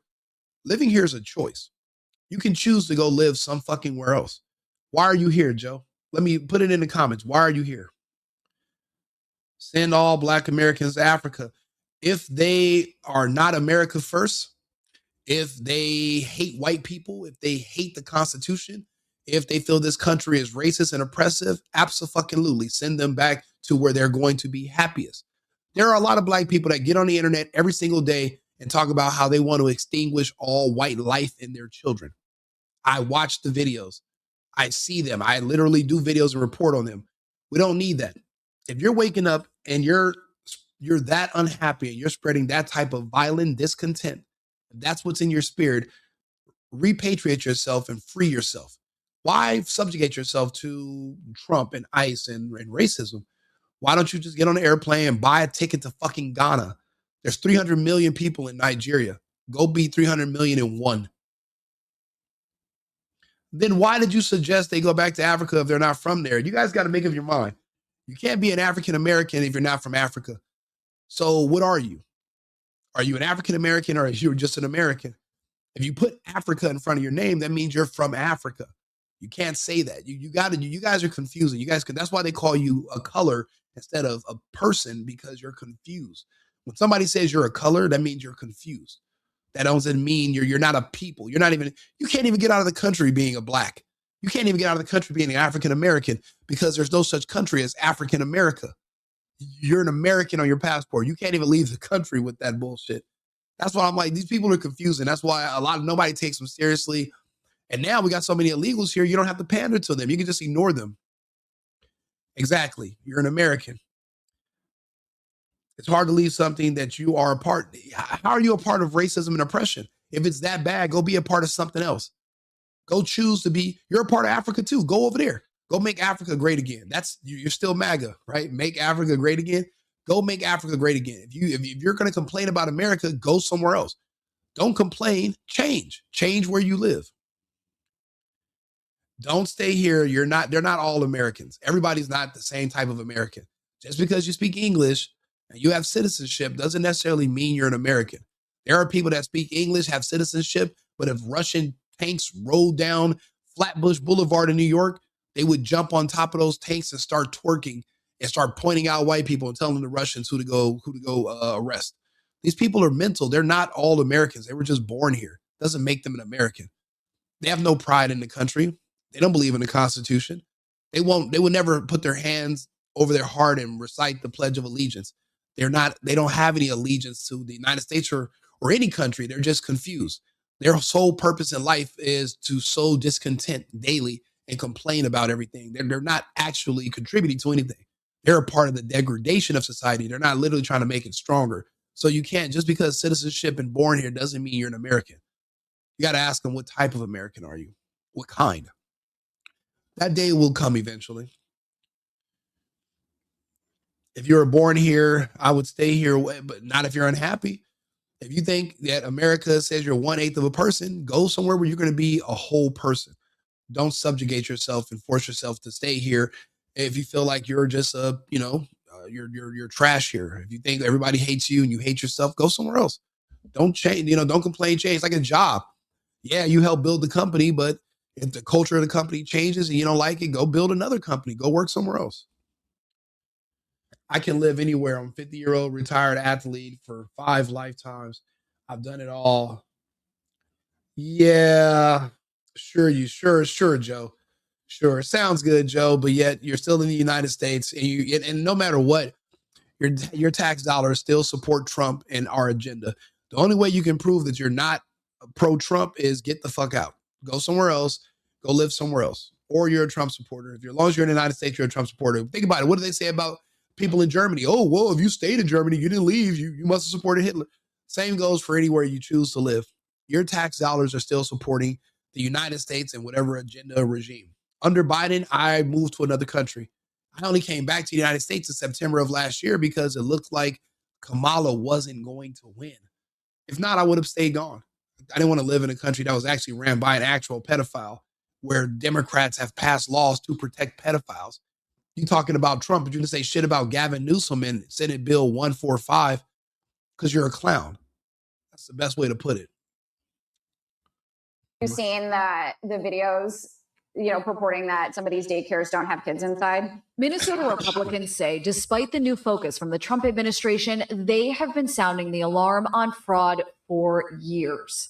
living here is a choice. You can choose to go live some fucking where else. Why are you here, Joe? Let me put it in the comments. Why are you here? Send all Black Americans to Africa. If they are not America first, if they hate white people, if they hate the Constitution, if they feel this country is racist and oppressive, absolutely send them back to where they're going to be happiest. There are a lot of Black people that get on the internet every single day and talk about how they want to extinguish all white life in their children. I watch the videos. I see them. I literally do videos and report on them. We don't need that. If you're waking up and you're that unhappy and you're spreading that type of violent discontent, if that's what's in your spirit, repatriate yourself and free yourself. Why subjugate yourself to Trump and ICE and racism? Why don't you just get on an airplane and buy a ticket to fucking Ghana? There's 300 million people in Nigeria. Go beat 300 million in one. Then why did you suggest they go back to Africa if they're not from there? You guys got to make up your mind. You can't be an African American if you're not from Africa. So what are you? Are you an African American or are you just an American? If you put Africa in front of your name, that means you're from Africa. You can't say that. You guys are confusing. That's why they call you a color instead of a person, because you're confused. When somebody says you're a color, that means you're confused. That doesn't mean you're not a people. You can't even get out of the country being a Black. You can't even get out of the country being an African American because there's no such country as African America. You're an American on your passport. You can't even leave the country with that bullshit. That's why I'm like, these people are confusing. That's why nobody takes them seriously. And now we got so many illegals here, you don't have to pander to them. You can just ignore them. Exactly. You're an American. It's hard to leave something that you are a part. How are you a part of racism and oppression? If it's that bad, go be a part of something else. Go choose to be, you're a part of Africa too. Go over there. Go make Africa great again. You're still MAGA, right? Make Africa great again. Go make Africa great again. If you're going to complain about America, go somewhere else. Don't complain, change where you live. Don't stay here. They're not all Americans. Everybody's not the same type of American. Just because you speak English and you have citizenship doesn't necessarily mean you're an American. There are people that speak English, have citizenship, but if Russian tanks rolled down Flatbush Boulevard in New York, they would jump on top of those tanks and start twerking and start pointing out white people and telling the Russians who to go arrest. These people are mental. They're not all Americans. They were just born here. Doesn't make them an American. They have no pride in the country. They don't believe in the Constitution. They would never put their hands over their heart and recite the Pledge of Allegiance. They don't have any allegiance to the United States or any country. They're just confused. Their sole purpose in life is to sow discontent daily and complain about everything. They're not actually contributing to anything. They're a part of the degradation of society. They're not literally trying to make it stronger. So you can't, just because citizenship and born here doesn't mean you're an American. You got to ask them, what type of American are you? What kind? That day will come eventually. If you were born here, I would stay here, but not if you're unhappy. If you think that America says you're 1/8 of a person, go somewhere where you're going to be a whole person. Don't subjugate yourself and force yourself to stay here. If you feel like you're just you're trash here. If you think everybody hates you and you hate yourself, go somewhere else. Don't change, don't complain, change. It's like a job. Yeah, you help build the company, but if the culture of the company changes and you don't like it, go build another company. Go work somewhere else. I can live anywhere. I'm a 50-year-old retired athlete for 5 lifetimes. I've done it all. Yeah, sure, Joe. Sure, sounds good, Joe. But yet you're still in the United States, and no matter what, your tax dollars still support Trump and our agenda. The only way you can prove that you're not pro-Trump is get the fuck out. Go somewhere else. Go live somewhere else. Or you're a Trump supporter. As long as you're in the United States, you're a Trump supporter. Think about it. What do they say about people in Germany? Oh, well, if you stayed in Germany, you didn't leave. You must have supported Hitler. Same goes for anywhere you choose to live. Your tax dollars are still supporting the United States and whatever agenda or regime. Under Biden, I moved to another country. I only came back to the United States in September of last year because it looked like Kamala wasn't going to win. If not, I would have stayed gone. I didn't want to live in a country that was actually ran by an actual pedophile. where Democrats have passed laws to protect pedophiles. You talking about Trump, but you didn't say shit about Gavin Newsom and Senate Bill 145 because you're a clown. That's the best way to put it. You've seen that the videos, you know, purporting that some of these daycares don't have kids inside. Minnesota Republicans say despite the new focus from the Trump administration, they have been sounding the alarm on fraud for years.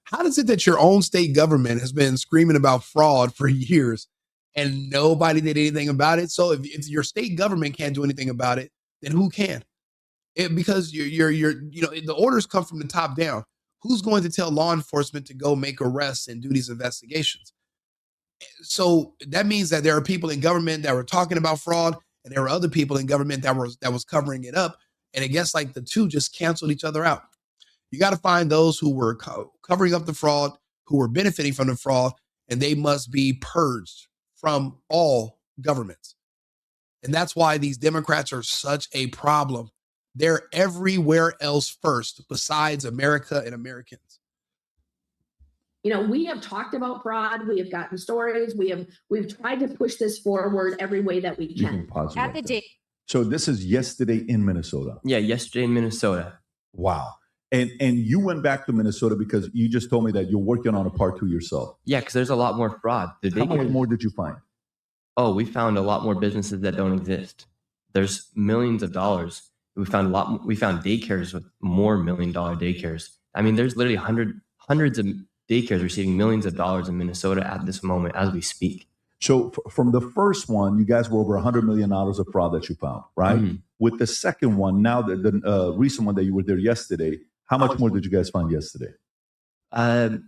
How is it that your own state government has been screaming about fraud for years and nobody did anything about it? So if your state government can't do anything about it, then who can? Because the orders come from the top down. Who's going to tell law enforcement to go make arrests and do these investigations? So that means that there are people in government that were talking about fraud, and there were other people in government that was covering it up. And I guess like the two just canceled each other out. You got to find those who were covering up the fraud, who were benefiting from the fraud, and they must be purged from all governments. And that's why these Democrats are such a problem. They're everywhere else first besides America and Americans. You know, we have talked about fraud. We have gotten stories. We've tried to push this forward every way that we You can. can pause it At right the there. date. So this is yesterday in Minnesota. Yeah, yesterday in Minnesota. Wow. And you went back to Minnesota because you just told me that you're working on a part 2 yourself. Yeah, because there's a lot more fraud. How much more did you find? Oh, we found a lot more businesses that don't exist. There's millions of dollars. We found daycares with more $1 million daycares. I mean, there's literally hundreds of daycares receiving millions of dollars in Minnesota at this moment as we speak. So from the first one, you guys were over $100 million of fraud that you found, right? Mhm. With the second one, now the recent one that you were there yesterday, how much more did you guys find yesterday? I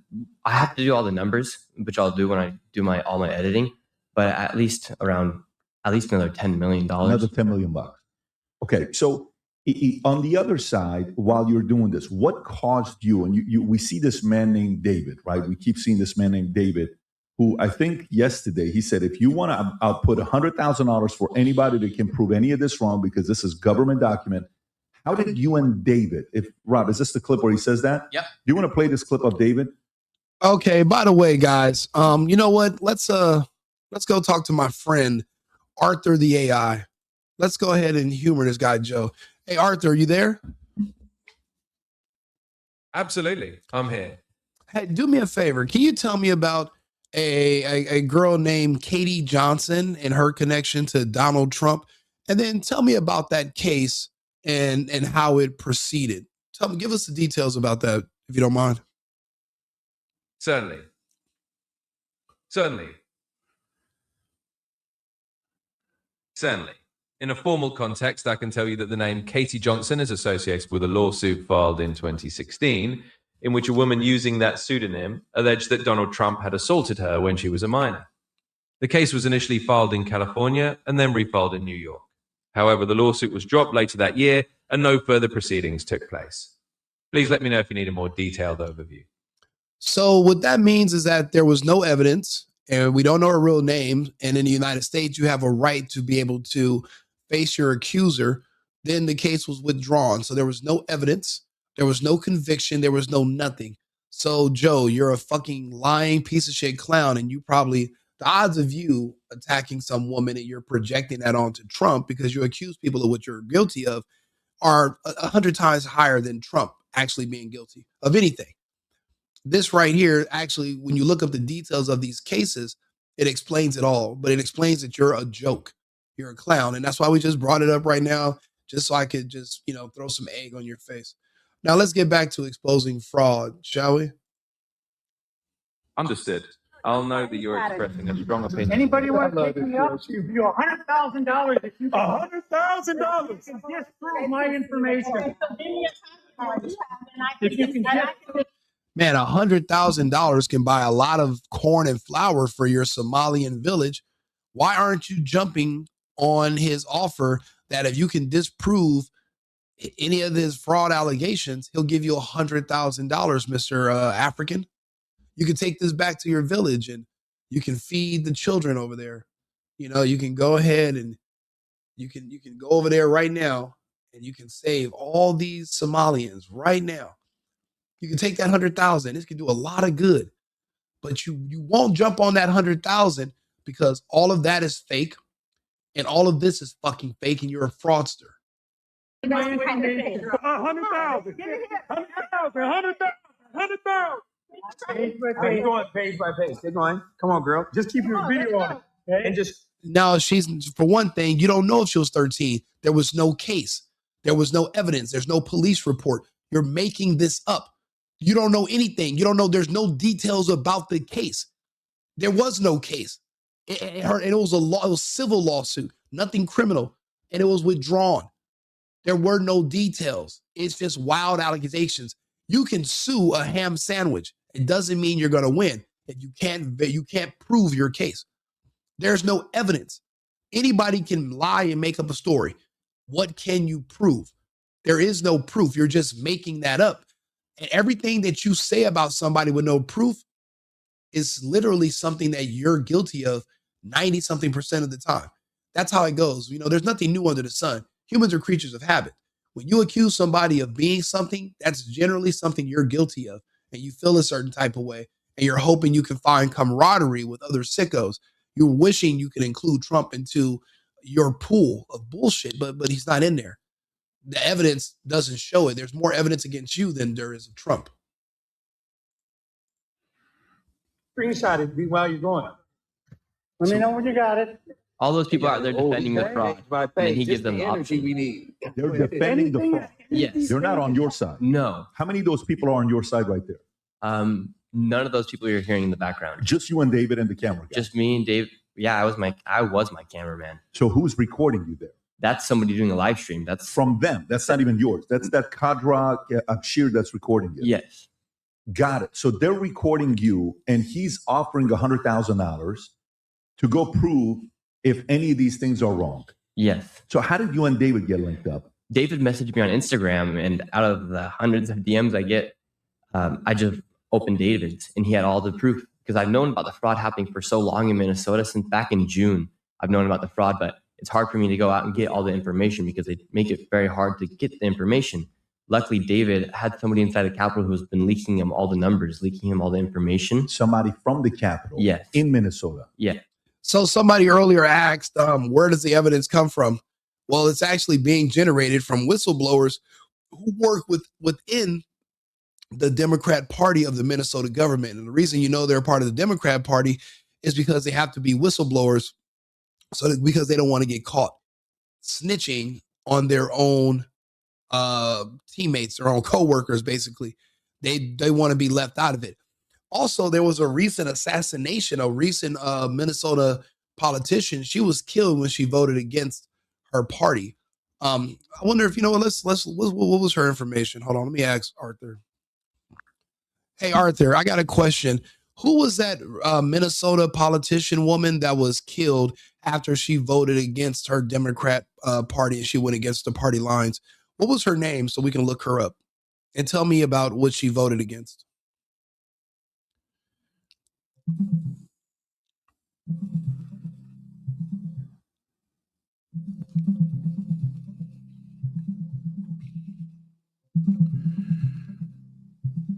have to do all the numbers, which I'll do when I do all my editing, but at least another $10 million. Another $10 million. Okay, so on the other side, while you're doing this, what caused you? And we see this man named David, right? We keep seeing this man named David, who I think yesterday he said, if you want to, I'll put $100,000 for anybody that can prove any of this wrong because this is government document. How did you and David? Rob, is this the clip where he says that? Yep. Do you want to play this clip of David? Okay, by the way, guys, you know what? Let's go talk to my friend Arthur the AI. Let's go ahead and humor this guy, Joe. Hey, Arthur, are you there? Absolutely. I'm here. Hey, do me a favor. Can you tell me about a girl named Katie Johnson and her connection to Donald Trump? And then tell me about that case and how it proceeded. Give us the details about that, if you don't mind. Certainly. In a formal context, I can tell you that the name Katie Johnson is associated with a lawsuit filed in 2016, in which a woman using that pseudonym alleged that Donald Trump had assaulted her when she was a minor. The case was initially filed in California and then refiled in New York. However, the lawsuit was dropped later that year and no further proceedings took place. Please let me know if you need a more detailed overview. So what that means is that there was no evidence and we don't know her real name. And in the United States, you have a right to be able to face your accuser. Then the case was withdrawn. So there was no evidence. There was no conviction. There was no nothing. So Joe, you're a fucking lying piece of shit clown. And the odds of you attacking some woman and you're projecting that onto Trump because you accuse people of what you're guilty of are 100 times higher than Trump actually being guilty of anything. This right here, actually, when you look up the details of these cases, it explains it all, but it explains that you're a joke. You're a clown. And that's why we just brought it up right now, just so I could just, throw some egg on your face. Now let's get back to exposing fraud, shall we? Understood. I'll know that you're expressing a strong opinion. Anybody want to take me up? Give you $100,000 if you $100,000 disprove my information. If you can just Man, $100,000 can buy a lot of corn and flour for your Somalian village. Why aren't you jumping on his offer that if you can disprove any of his fraud allegations, he'll give you $100,000, Mr. African? You can take this back to your village and you can feed the children over there. You can go ahead and you can go over there right now and you can save all these Somalians right now. You can take that $100,000. This can do a lot of good. but you won't jump on that 100,000 because all of that is fake, and all of this is fucking fake, and you're a fraudster. 100,000. 100,000. Page by page. Going page by page. Keep going. Come on, girl. Just keep your video on. Okay? And just. Now, she's, for one thing, you don't know if she was 13. There was no case. There was no evidence. There's no police report. You're making this up. You don't know anything. You don't know. There's no details about the case. There was no case. It was a civil lawsuit, nothing criminal, and it was withdrawn. There were no details. It's just wild allegations. You can sue a ham sandwich. It doesn't mean you're going to win. If you can't prove your case. There's no evidence. Anybody can lie and make up a story. What can you prove? There is no proof. You're just making that up. And everything that you say about somebody with no proof is literally something that you're guilty of 90-something% of the time. That's how it goes. You know, there's nothing new under the sun. Humans are creatures of habit. When you accuse somebody of being something, that's generally something you're guilty of, and you feel a certain type of way, and you're hoping you can find camaraderie with other sickos. You're wishing you could include Trump into your pool of bullshit, but he's not in there. The evidence doesn't show it. There's more evidence against you than there is of Trump. Screenshot it while you're going. Let me know when you got it. All those people out there defending the fraud, and then he gives them the option. We need. They're defending the fraud. Yes. They're not on your side. No. How many of those people are on your side right there? None of those people you're hearing in the background. Just you and David and the camera guy. Just me and Dave. Yeah, I was my cameraman. So who's recording you there? That's somebody doing a live stream. That's from them. That's not even yours. That's that Kadra Akshir that's recording you. Yes. Got it. So they're recording you, and he's offering $100,000 to go prove if any of these things are wrong. Yes. So how did you and David get linked up? David messaged me on Instagram, and out of the hundreds of DMs I get, I just opened David's, and he had all the proof, because I've known about the fraud happening for so long in Minnesota. Since back in June, I've known about the fraud, but it's hard for me to go out and get all the information because they make it very hard to get the information. Luckily, David had somebody inside the Capitol who's been leaking him all the numbers, leaking him all the information. Somebody from the Capitol? Yes. In Minnesota? Yeah. So somebody earlier asked, where does the evidence come from? Well, it's actually being generated from whistleblowers who work within the Democrat Party of the Minnesota government. And the reason you know they're part of the Democrat Party is because they have to be whistleblowers because they don't want to get caught snitching on their own teammates, their own coworkers, basically. They want to be left out of it. Also, there was a recent assassination, a recent Minnesota politician. She was killed when she voted against her party. I wonder if, what was her information? Hold on, let me ask Arthur. Hey, Arthur, I got a question. Who was that Minnesota politician woman that was killed after she voted against her Democrat party and she went against the party lines? What was her name so we can look her up and tell me about what she voted against?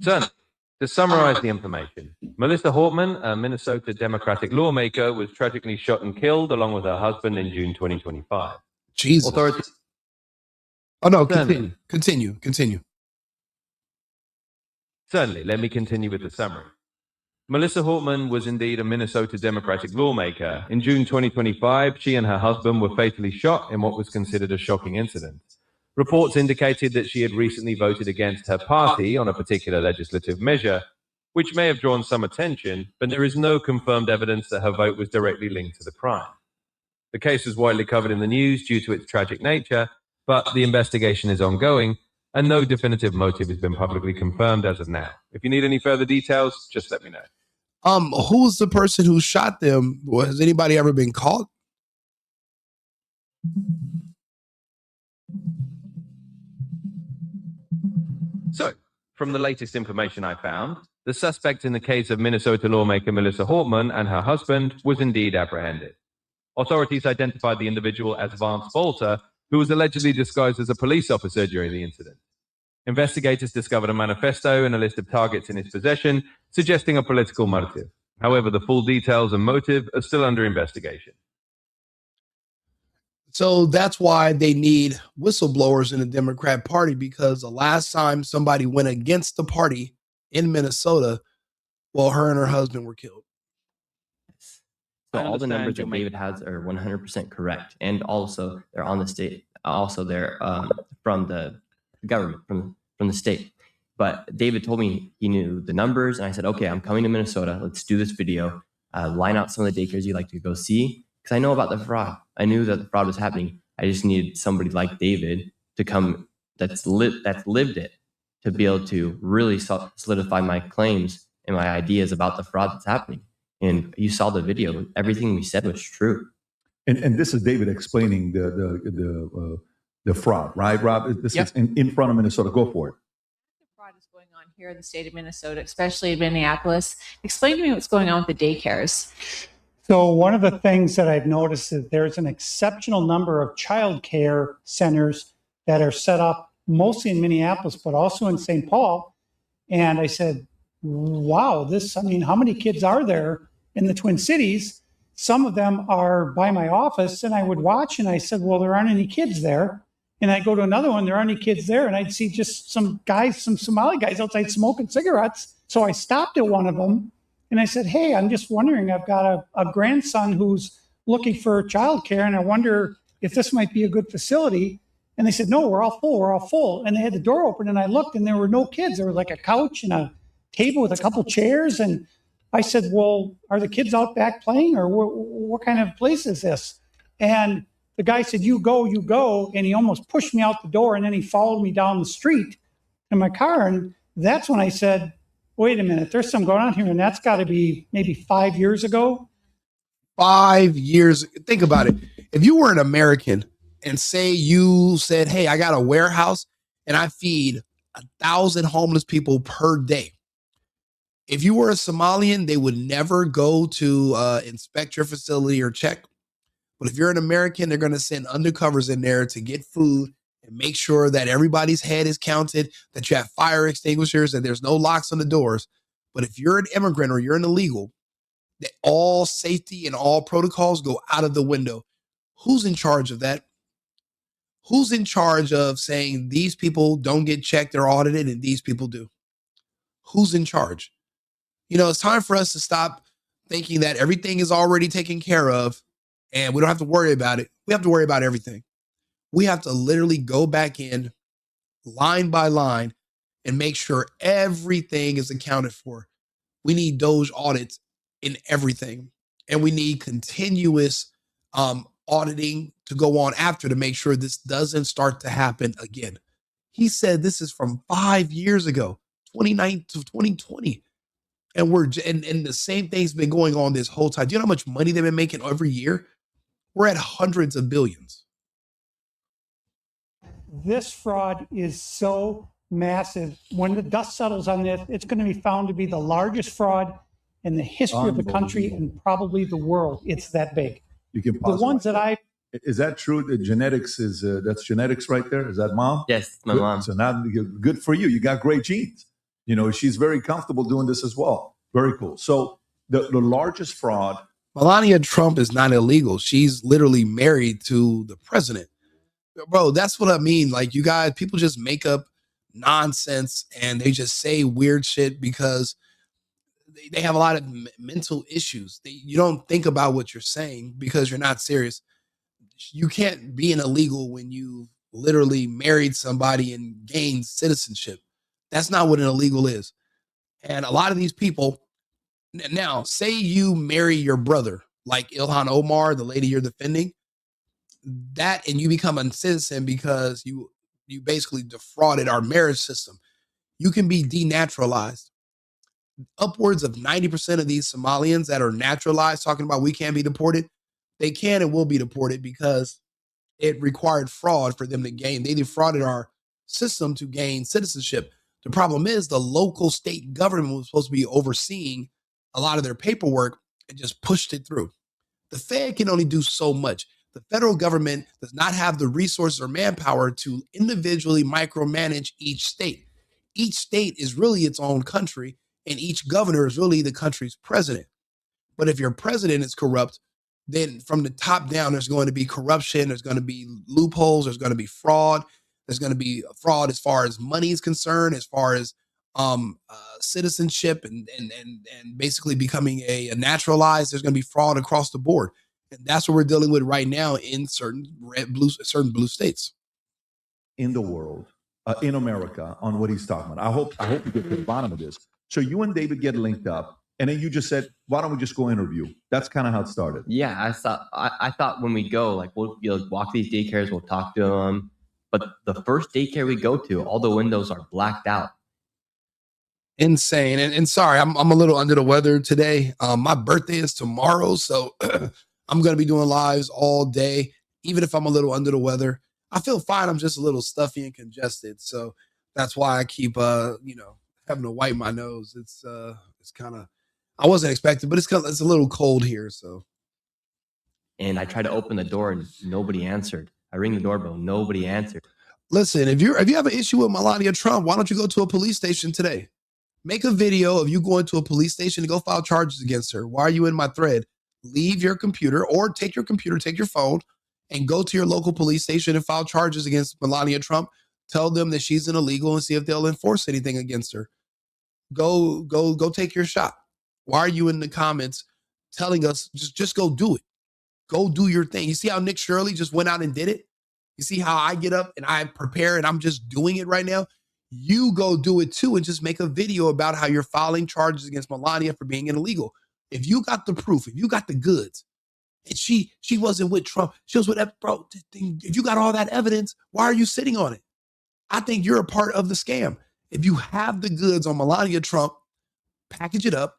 Son, to summarize the information, Melissa Hortman, a Minnesota Democratic lawmaker, was tragically shot and killed along with her husband in June 2025. Jesus. Authorities. Oh, no, continue. Certainly, let me continue with the summary. Melissa Hortman was indeed a Minnesota Democratic lawmaker. In June 2025, she and her husband were fatally shot in what was considered a shocking incident. Reports indicated that she had recently voted against her party on a particular legislative measure, which may have drawn some attention, but there is no confirmed evidence that her vote was directly linked to the crime. The case was widely covered in the news due to its tragic nature, but the investigation is ongoing, and no definitive motive has been publicly confirmed as of now. If you need any further details, just let me know. Who's the person who shot them? Has anybody ever been caught? So, from the latest information I found, the suspect in the case of Minnesota lawmaker Melissa Hortman and her husband was indeed apprehended. Authorities identified the individual as Vance Bolter, who was allegedly disguised as a police officer during the incident. Investigators discovered a manifesto and a list of targets in his possession, suggesting a political motive. However, the full details and motive are still under investigation. So that's why they need whistleblowers in the Democrat Party, because the last time somebody went against the party in Minnesota, well, her and her husband were killed. So all the numbers that David has are 100% correct, and also they're on the state. Also, they're from the government, from the state. But David told me he knew the numbers, and I said, okay, I'm coming to Minnesota. Let's do this video. Line out some of the daycares you'd like to go see, because I know about the fraud. I knew that the fraud was happening. I just needed somebody like David to come that's lived it, to be able to really solidify my claims and my ideas about the fraud that's happening. And you saw the video. Everything we said was true. And this is David explaining the fraud, right, Rob? This is in front of Minnesota. Go for it. Fraud is going on here in the state of Minnesota, especially in Minneapolis. Explain to me what's going on with the daycares. So one of the things that I've noticed is there's an exceptional number of child care centers that are set up mostly in Minneapolis, but also in St. Paul. And I said, wow, how many kids are there in the Twin Cities? Some of them are by my office, and I would watch, and I said, well, there aren't any kids there. And I'd go to another one, there aren't any kids there, and I'd see just some guys, some Somali guys outside smoking cigarettes. So I stopped at one of them, and I said, hey, I'm just wondering, I've got a grandson who's looking for childcare, and I wonder if this might be a good facility. And they said, no, we're all full. And they had the door open, and I looked, and there were no kids. There was like a couch and a table with a couple chairs. And I said, well, are the kids out back playing, or what kind of place is this? And the guy said, you go. And he almost pushed me out the door, and then he followed me down the street in my car. And that's when I said, wait a minute, there's something going on here. And that's got to be maybe 5 years ago. 5 years. Think about it. If you were an American and say you said, hey, I got a warehouse and I feed 1,000 homeless people per day. If you were a Somalian, they would never go to inspect your facility or check. But if you're an American, they're going to send undercovers in there to get food and make sure that everybody's head is counted, that you have fire extinguishers, and there's no locks on the doors. But if you're an immigrant or you're an illegal, that all safety and all protocols go out of the window. Who's in charge of that? Who's in charge of saying these people don't get checked or audited and these people do? Who's in charge? You know, it's time for us to stop thinking that everything is already taken care of and we don't have to worry about it. We have to worry about everything. We have to literally go back in line by line and make sure everything is accounted for. We need Doge audits in everything. And we need continuous auditing to go on after to make sure this doesn't start to happen again. He said this is from 5 years ago, 2019 to 2020. And and the same thing's been going on this whole time. Do you know how much money they've been making every year? We're at hundreds of billions. This fraud is so massive. When the dust settles on this, it's going to be found to be the largest fraud in the history of the country and probably the world. It's that big. You can the ones that is that true? The genetics is that's genetics right there. Is that mom? Yes, my good. mom. So now good for you. You got great genes. You know, she's very comfortable doing this as well. Very cool. So the largest fraud. Melania Trump is not illegal. She's literally married to the president. Bro, that's what I mean. Like, you guys, people just make up nonsense and they just say weird shit because they have a lot of mental issues. You don't think about what you're saying because you're not serious. You can't be an illegal when you literally married somebody and gained citizenship. That's not what an illegal is. And a lot of these people, now, say you marry your brother, like Ilhan Omar, the lady you're defending, that, and you become a citizen because you basically defrauded our marriage system. You can be denaturalized. Upwards of 90% of these Somalians that are naturalized, talking about we can't be deported, they can and will be deported because it required fraud for them to gain. They defrauded our system to gain citizenship. The problem is the local state government was supposed to be overseeing a lot of their paperwork and just pushed it through. The Fed can only do so much. The federal government does not have the resources or manpower to individually micromanage each state. Each state is really its own country, and each governor is really the country's president. But if your president is corrupt, then from the top down, there's going to be corruption. There's going to be loopholes. There's going to be fraud. There's going to be fraud as far as money is concerned, as far as citizenship and basically becoming a naturalized. There's going to be fraud across the board. And that's what we're dealing with right now in certain blue states. In the world, in America, on what he's talking about. I hope you get to the bottom of this. So you and David get linked up, and then you just said, why don't we just go interview? That's kind of how it started. Yeah, I thought when we go, like, we'll walk these daycares, we'll talk to them. But the first daycare we go to, all the windows are blacked out. Insane. And sorry, I'm a little under the weather today. My birthday is tomorrow, so I'm going to be doing lives all day, even if I'm a little under the weather. I feel fine. I'm just a little stuffy and congested. So that's why I keep, having to wipe my nose. It's kind of, I wasn't expecting, but it's a little cold here. So. And I tried to open the door and nobody answered. I ring the doorbell. Nobody answered. Listen, if you have an issue with Melania Trump, why don't you go to a police station today? Make a video of you going to a police station to go file charges against her. Why are you in my thread? Leave your computer or take your computer, take your phone, and go to your local police station and file charges against Melania Trump. Tell them that she's an illegal and see if they'll enforce anything against her. Go take your shot. Why are you in the comments telling us just go do it? Go do your thing. You see how Nick Shirley just went out and did it? You see how I get up and I prepare and I'm just doing it right now? You go do it too and just make a video about how you're filing charges against Melania for being illegal. If you got the proof, if you got the goods, and she wasn't with Trump, she was with, bro, if you got all that evidence, why are you sitting on it? I think you're a part of the scam. If you have the goods on Melania Trump, package it up,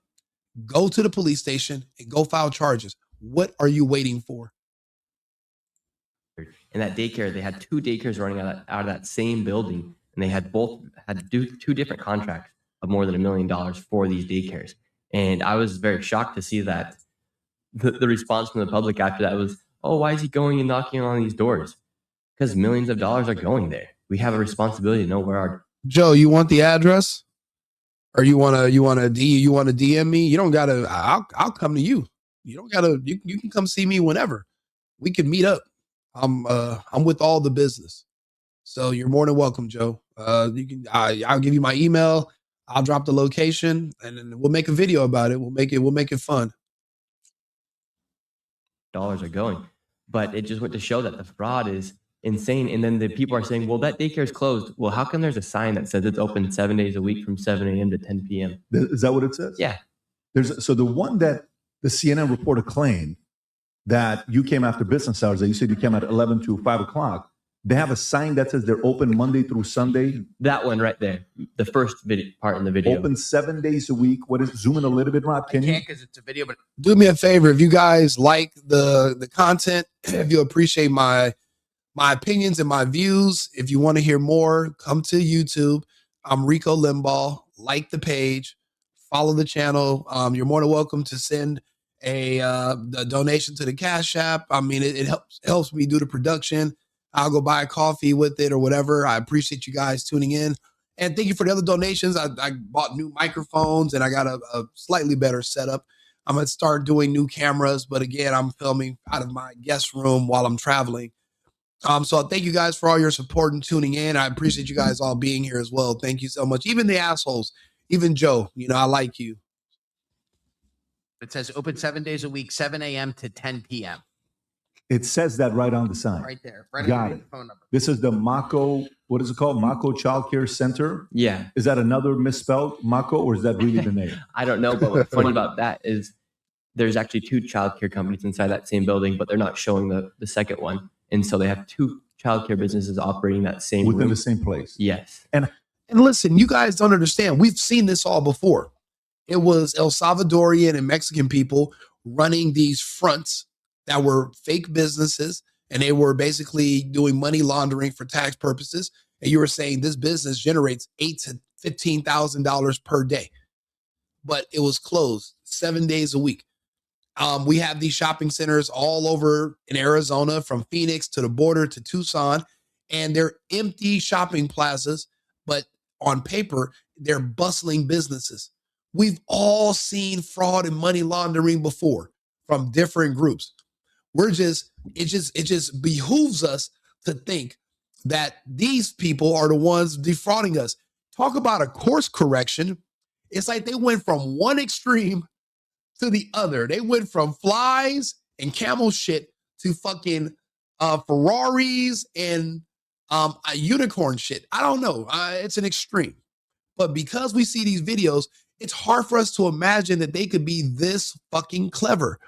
go to the police station and go file charges. What are you waiting for? In that daycare, they had two daycares running out of that same building, and they had two different contracts of more than $1 million for these daycares. And I was very shocked to see that the response from the public after that was, oh, why is he going and knocking on these doors? Because millions of dollars are going there. We have a responsibility to know where our... Joe, you want the address? Or you want to DM me? You don't got to, I'll come to you. You don't got to, you can come see me whenever. We can meet up. I'm with all the business. So you're more than welcome, Joe. I'll give you my email. I'll drop the location and then we'll make a video about it. We'll make it fun. Dollars are going, but it just went to show that the fraud is insane. And then the people are saying, well, that daycare is closed. Well, how come there's a sign that says it's open 7 days a week from 7 a.m. to 10 p.m.? Is that what it says? Yeah. So the one that the CNN reporter claimed that you came after business hours, that you said you came at 11 to 5 o'clock, they have a sign that says they're open Monday through Sunday. That one right there, the first part in the video. Open 7 days a week. What is, zoom in a little bit, Rob? Can you? I can't because it's a video, but do me a favor. If you guys like the content, if you appreciate my opinions and my views, if you want to hear more, come to YouTube. I'm RICO Limbaugh. Like the page, follow the channel. You're more than welcome to send a donation to the Cash App. I mean, it helps me do the production. I'll go buy a coffee with it or whatever. I appreciate you guys tuning in. And thank you for the other donations. I bought new microphones and I got a slightly better setup. I'm going to start doing new cameras. But again, I'm filming out of my guest room while I'm traveling. So thank you guys for all your support and tuning in. I appreciate you guys all being here as well. Thank you so much. Even the assholes, even Joe, I like you. It says open 7 days a week, 7 a.m. to 10 p.m. It says that right on the sign. Right there. Right Got on it. the phone number. This is the Mako, what is it called? Mako Child Care Center? Yeah. Is that another misspelled Mako, or is that really the name? I don't know, but what's funny about that is there's actually two childcare companies inside that same building, but they're not showing the second one. And so they have two childcare businesses operating that same Within room. the same place. Yes. And listen, you guys don't understand. We've seen this all before. It was El Salvadorian and Mexican people running these fronts that were fake businesses, and they were basically doing money laundering for tax purposes. And you were saying this business generates $8,000 to $15,000 per day, but it was closed 7 days a week. We have these shopping centers all over in Arizona, from Phoenix to the border to Tucson, and they're empty shopping plazas, but on paper, they're bustling businesses. We've all seen fraud and money laundering before from different groups. It just behooves us to think that these people are the ones defrauding us. Talk about a course correction. It's like they went from one extreme to the other. They went from flies and camel shit to fucking Ferraris and a unicorn shit. I don't know. It's an extreme. But because we see these videos, it's hard for us to imagine that they could be this fucking clever.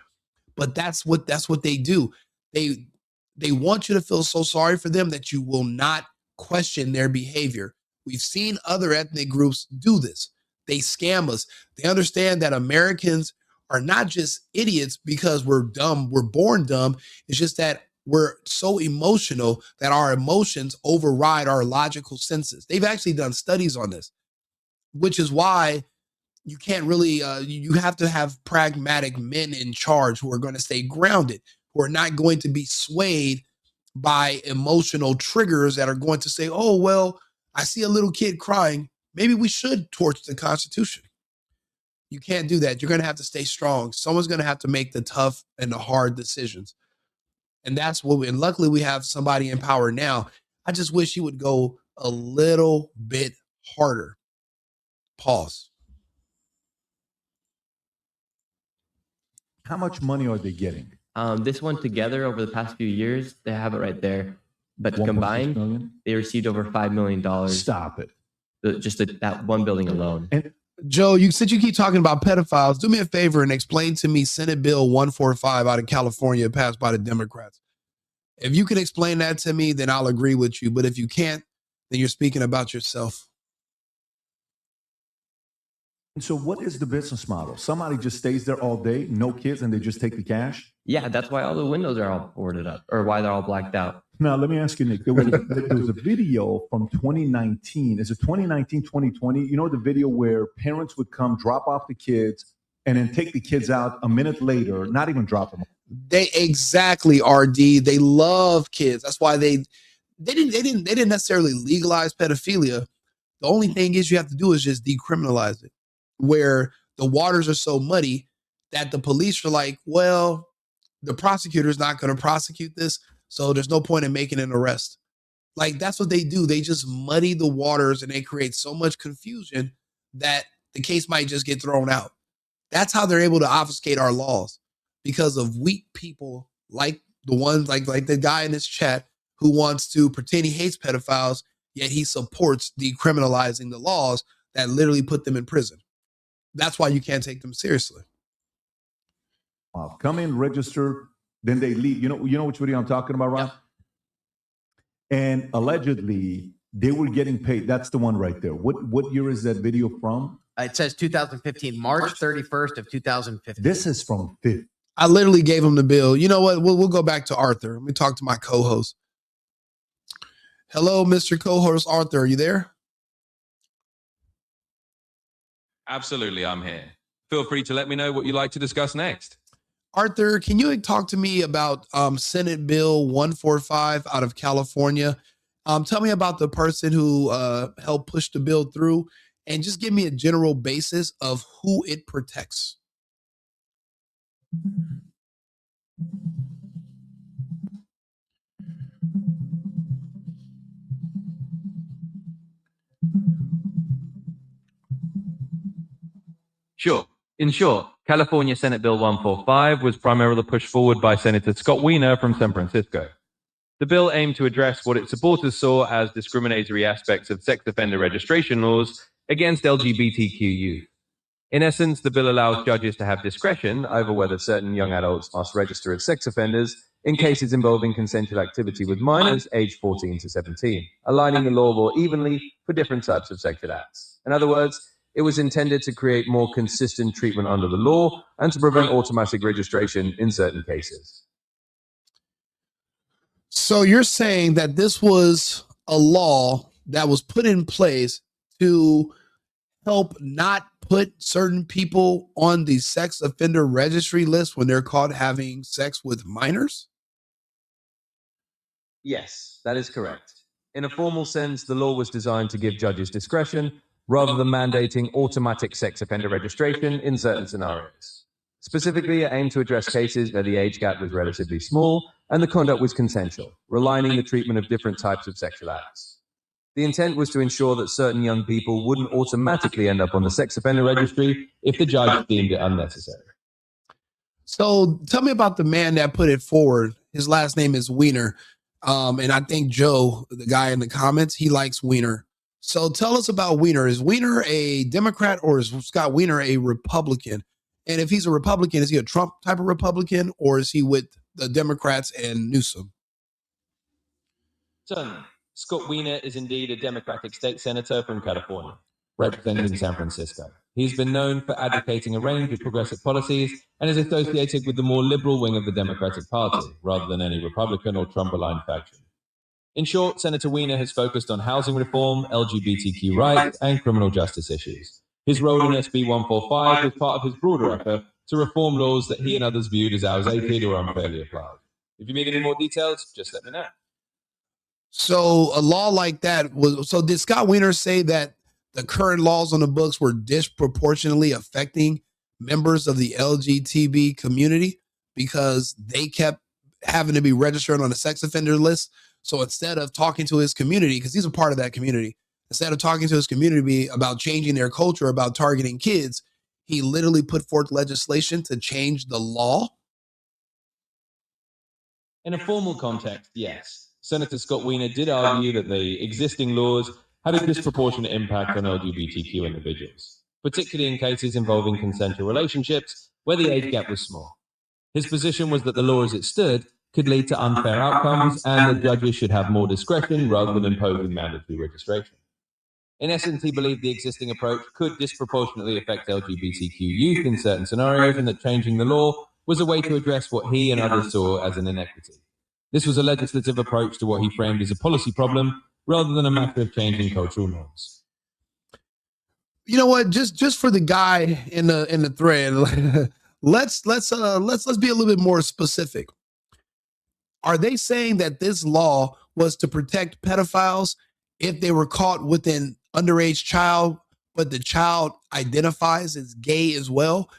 But that's what they do. They want you to feel so sorry for them that you will not question their behavior. We've seen other ethnic groups do this. They scam us. They understand that Americans are not just idiots because we're dumb, we're born dumb. It's just that we're so emotional that our emotions override our logical senses. They've actually done studies on this, which is why you can't really, you have to have pragmatic men in charge who are going to stay grounded, who are not going to be swayed by emotional triggers that are going to say, oh, well, I see a little kid crying. Maybe we should torch the Constitution. You can't do that. You're going to have to stay strong. Someone's going to have to make the tough and the hard decisions. And that's what and luckily we have somebody in power now. I just wish he would go a little bit harder. Pause. How much money are they getting? This one together over the past few years, they have it right there. But combined, they received over $5 million. Stop it. That one building alone. And Joe, since you keep talking about pedophiles, do me a favor and explain to me Senate Bill 145 out of California passed by the Democrats. If you can explain that to me, then I'll agree with you. But if you can't, then you're speaking about yourself. So what is the business model? Somebody just stays there all day, no kids, and they just take the cash? Yeah, that's why all the windows are all boarded up, or why they're all blacked out. Now, let me ask you, Nick, there was a video from 2019. Is it 2019, 2020? You know the video where parents would come, drop off the kids, and then take the kids out a minute later, not even drop them off. They exactly, RD. They love kids. That's why they didn't necessarily legalize pedophilia. The only thing is you have to do is just decriminalize it, where the waters are so muddy that the police are like, well, the prosecutor's not going to prosecute this, so there's no point in making an arrest. Like, that's what they do. They just muddy the waters and they create so much confusion that the case might just get thrown out. That's how they're able to obfuscate our laws, because of weak people like the ones like the guy in this chat who wants to pretend he hates pedophiles, yet he supports decriminalizing the laws that literally put them in prison. That's why you can't take them seriously. Wow. Come in, register, then they leave. You know which video I'm talking about, Ron? Yeah. And allegedly, they were getting paid. That's the one right there. What year is that video from? It says 2015, March 31st of 2015. This is from 50. I literally gave him the bill. You know what? We'll go back to Arthur. Let me talk to my co-host. Hello, Mr. Co-host Arthur. Are you there? Absolutely, I'm here. Feel free to let me know what you'd like to discuss next. Arthur, can you talk to me about Senate Bill 145 out of California? Tell me about the person who helped push the bill through, and just give me a general basis of who it protects. Sure. In short, California Senate Bill 145 was primarily pushed forward by Senator Scott Wiener from San Francisco. The bill aimed to address what its supporters saw as discriminatory aspects of sex offender registration laws against LGBTQ youth. In essence, the bill allows judges to have discretion over whether certain young adults must register as sex offenders in cases involving consensual activity with minors aged 14 to 17, aligning the law more evenly for different types of sexual acts. In other words, it was intended to create more consistent treatment under the law and to prevent automatic registration in certain cases. So you're saying that this was a law that was put in place to help not put certain people on the sex offender registry list when they're caught having sex with minors? Yes, that is correct. In a formal sense, the law was designed to give judges discretion rather than mandating automatic sex offender registration in certain scenarios. Specifically, it aimed to address cases where the age gap was relatively small and the conduct was consensual, realigning the treatment of different types of sexual acts. The intent was to ensure that certain young people wouldn't automatically end up on the sex offender registry if the judge deemed it unnecessary. So tell me about the man that put it forward. His last name is Wiener. And I think Joe, the guy in the comments, he likes Wiener. So tell us about Wiener. Is Wiener a Democrat or is Scott Wiener a Republican? And if he's a Republican, is he a Trump type of Republican or is he with the Democrats and Newsom? Certainly. Scott Wiener is indeed a Democratic state senator from California, representing San Francisco. He's been known for advocating a range of progressive policies and is associated with the more liberal wing of the Democratic Party, rather than any Republican or Trump-aligned faction. In short, Senator Wiener has focused on housing reform, LGBTQ rights, and criminal justice issues. His role in SB 145 was part of his broader effort to reform laws that he and others viewed as outdated or unfairly applied. If you need any more details, just let me know. So a law like that was, so did Scott Wiener say that the current laws on the books were disproportionately affecting members of the LGBT community because they kept having to be registered on a sex offender list? So instead of talking to his community, because he's a part of that community, instead of talking to his community about changing their culture, about targeting kids, he literally put forth legislation to change the law? In a formal context, yes. Senator Scott Wiener did argue that the existing laws had a disproportionate impact on LGBTQ individuals, particularly in cases involving consensual relationships where the age gap was small. His position was that the law as it stood could lead to unfair outcomes and that judges should have more discretion rather than imposing mandatory registration. In essence, he believed the existing approach could disproportionately affect LGBTQ youth in certain scenarios and that changing the law was a way to address what he and others saw as an inequity. This was a legislative approach to what he framed as a policy problem rather than a matter of changing cultural norms. You know what? Just for the guy in the thread, let's be a little bit more specific. Are they saying that this law was to protect pedophiles if they were caught with an underage child, but the child identifies as gay as well?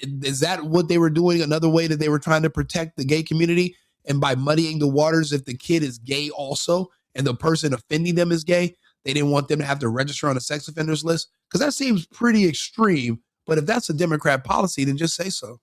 Is that what they were doing? Another way that they were trying to protect the gay community? And by muddying the waters, if the kid is gay also, and the person offending them is gay, they didn't want them to have to register on a sex offenders list? Because that seems pretty extreme. But if that's a Democrat policy, then just say so.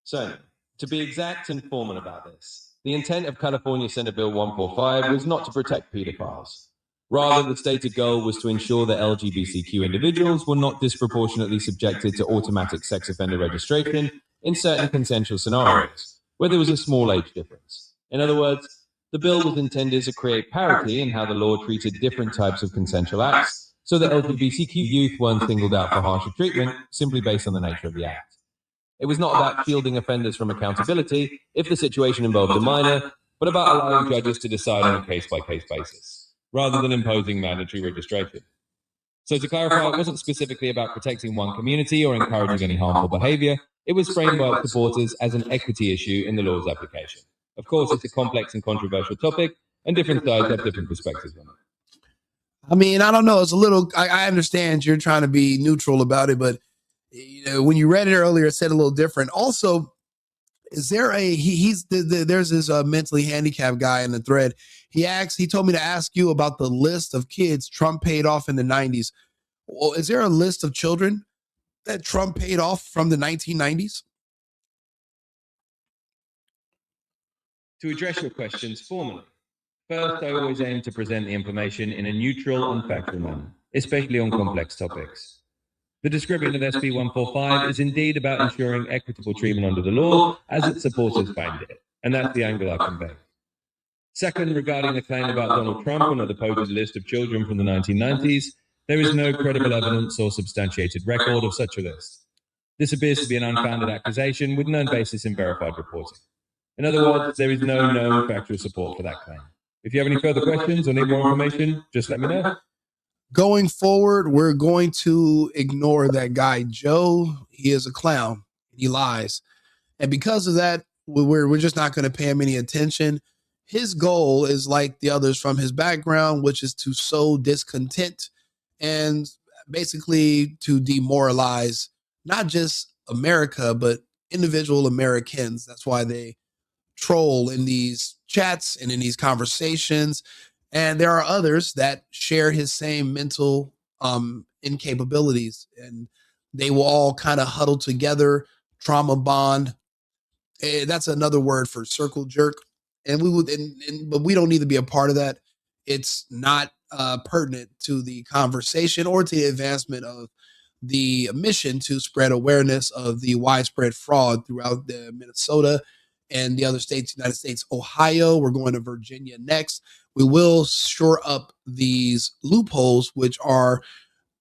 So, to be exact and formal about this, the intent of California Senate Bill 145 was not to protect pedophiles. Rather, the stated goal was to ensure that LGBTQ individuals were not disproportionately subjected to automatic sex offender registration in certain consensual scenarios, where there was a small age difference. In other words, the bill was intended to create parity in how the law treated different types of consensual acts, so that LGBTQ youth weren't singled out for harsher treatment simply based on the nature of the act. It was not about shielding offenders from accountability if the situation involved a minor, but about allowing judges to decide on a case-by-case basis, rather than imposing mandatory registration. So to clarify, it wasn't specifically about protecting one community or encouraging any harmful behavior. It was framed by its supporters as an equity issue in the law's application. Of course, it's a complex and controversial topic, and different sides have different perspectives on it. I mean, I don't know. It's a little, I understand you're trying to be neutral about it, but you know, when you read it earlier, it said a little different. Also, is there there's this mentally handicapped guy in the thread. He told me to ask you about the list of kids Trump paid off in the 90s. Well, is there a list of children that Trump paid off from the 1990s? To address your questions formally, first, I always aim to present the information in a neutral and factual manner, especially on complex topics. The description of SB 145 is indeed about ensuring equitable treatment under the law as its supporters find it, and that's the angle I convey. Second, regarding the claim about Donald Trump on a supposed list of children from the 1990s, there is no credible evidence or substantiated record of such a list. This appears to be an unfounded accusation with no basis in verified reporting. In other words, there is no known factual support for that claim. If you have any further questions or need more information, just let me know. Going forward, we're going to ignore that guy, Joe. He is a clown. He lies. And because of that, we're just not going to pay him any attention. His goal is like the others from his background, which is to sow discontent and basically to demoralize not just America, but individual Americans. That's why they troll in these chats and in these conversations. And there are others that share his same mental incapabilities, and they will all kind of huddle together, trauma bond. That's another word for circle jerk. And we would, but we don't need to be a part of that. It's not pertinent to the conversation or to the advancement of the mission to spread awareness of the widespread fraud throughout the Minnesota and the other states, United States, Ohio. We're going to Virginia next. We will shore up these loopholes, which are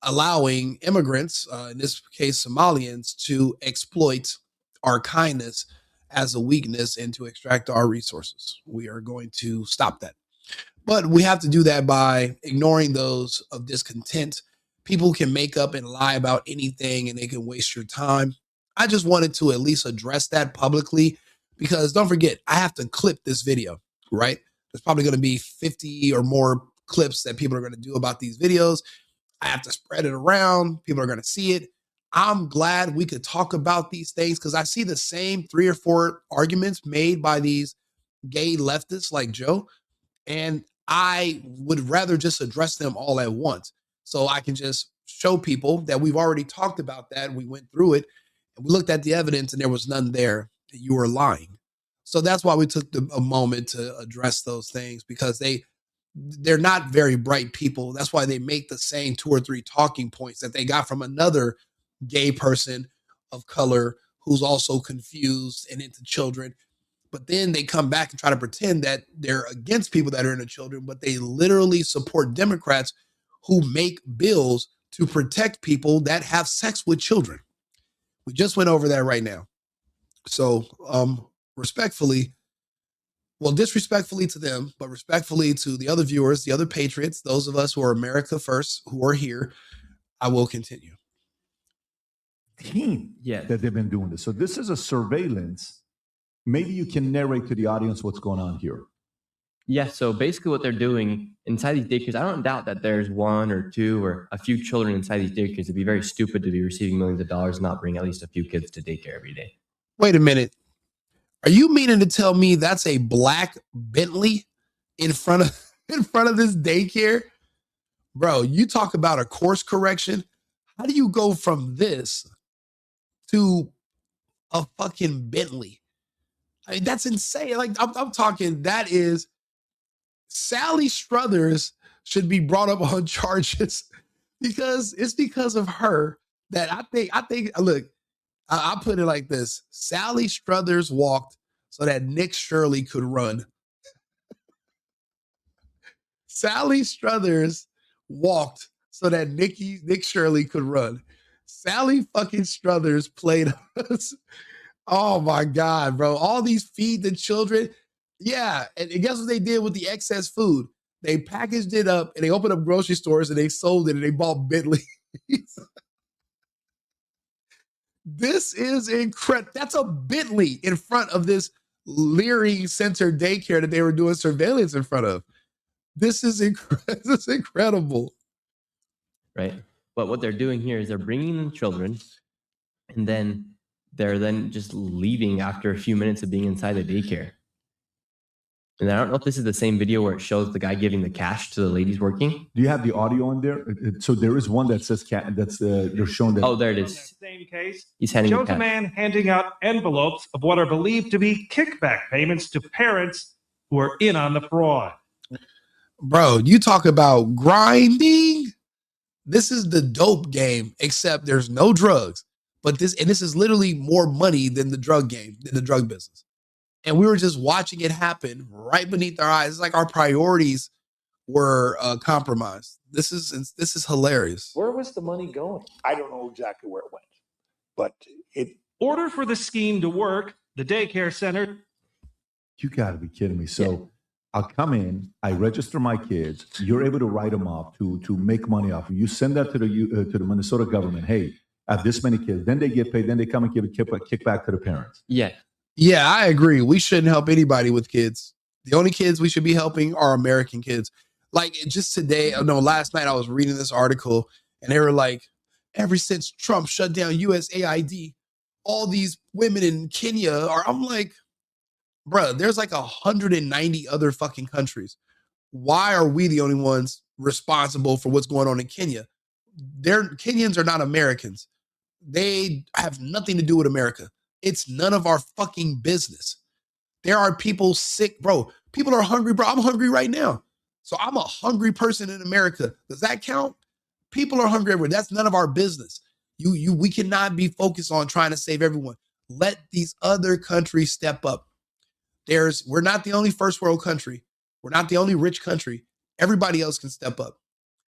allowing immigrants, in this case Somalians, to exploit our kindness as a weakness and to extract our resources. We are going to stop that. But we have to do that by ignoring those of discontent. People can make up and lie about anything and they can waste your time. I just wanted to at least address that publicly because don't forget, I have to clip this video, right? There's probably going to be 50 or more clips that people are going to do about these videos. I have to spread it around. People are going to see it. I'm glad we could talk about these things because I see the same 3 or 4 arguments made by these gay leftists like Joe. And I would rather just address them all at once. So I can just show people that we've already talked about that. We went through it and we looked at the evidence and there was none there. You were lying. So that's why we took a moment to address those things because they're not very bright people. That's why they make the same 2 or 3 talking points that they got from another gay person of color who's also confused and into children. But then they come back and try to pretend that they're against people that are into children, but they literally support Democrats who make bills to protect people that have sex with children. We just went over that right now. So respectfully, well, disrespectfully to them, but respectfully to the other viewers, the other patriots, those of us who are America first, who are here, I will continue. That they've been doing this. So this is a surveillance. Maybe you can narrate to the audience what's going on here. Yeah, so basically what they're doing inside these daycares, I don't doubt that there's 1 or 2 or a few children inside these daycares. It'd be very stupid to be receiving millions of dollars and not bring at least a few kids to daycare every day. Wait a minute. Are you meaning to tell me that's a black Bentley in front of this daycare? Bro, you talk about a course correction. How do you go from this to a fucking Bentley? I mean, that's insane. Like I'm talking, that is Sally Struthers should be brought up on charges because it's because of her that I think look, I'll put it like this. Sally Struthers walked so that Nick Shirley could run. Sally Struthers walked so that Nick Shirley could run. Sally fucking Struthers played us. Oh my God, bro. All these feed the children. Yeah. And guess what they did with the excess food? They packaged it up and they opened up grocery stores and they sold it and they bought Bentleys. This is incredible. That's a Bentley in front of this Leary Center daycare that they were doing surveillance in front of. This is incredible. Right. But what they're doing here is they're bringing in children and then they're then just leaving after a few minutes of being inside the daycare. And I don't know if this is the same video where it shows the guy giving the cash to the ladies working. Do you have the audio in there? So there is one that says they're showing that. Oh, there it is. Same case, He's handing shows the a cash. man handing out envelopes of what are believed to be kickback payments to parents who are in on the fraud. Bro, you talk about grinding. This is the dope game, except there's no drugs. But this is literally more money than the drug game, than the drug business. And we were just watching it happen right beneath our eyes. It's like our priorities were compromised. This is hilarious. Where was the money going? I don't know exactly where it went, but it. Order for the scheme to work, the daycare center. You got to be kidding me. So I'll come in, I register my kids. You're able to write them off to make money off. You send that to the Minnesota government. Hey, I have this many kids. Then they get paid. Then they come and give a kickback to the parents. Yeah. Yeah, I agree. We shouldn't help anybody with kids. The only kids we should be helping are American kids. Like just today, no, last night I was reading this article and they were like, ever since Trump shut down USAID, all these women in Kenya are, I'm like, bruh, there's like 190 other fucking countries. Why are we the only ones responsible for what's going on in Kenya? Kenyans are not Americans. They have nothing to do with America. It's none of our fucking business. There are people sick, bro. People are hungry, bro. I'm hungry right now. So I'm a hungry person in America. Does that count? People are hungry everywhere. That's none of our business. We cannot be focused on trying to save everyone. Let these other countries step up. We're not the only first world country. We're not the only rich country. Everybody else can step up.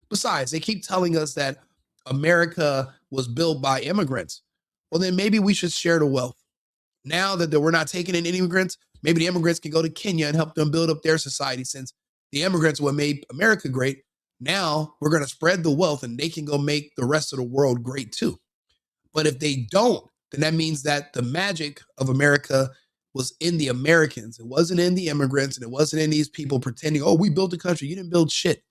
Besides, they keep telling us that America was built by immigrants. Well, then maybe we should share the wealth. Now that we're not taking in immigrants, maybe the immigrants can go to Kenya and help them build up their society, since the immigrants were what made America great. Now we're going to spread the wealth and they can go make the rest of the world great too. But if they don't, then that means that the magic of America was in the Americans. It wasn't in the immigrants, and it wasn't in these people pretending, oh, we built a country. You didn't build shit.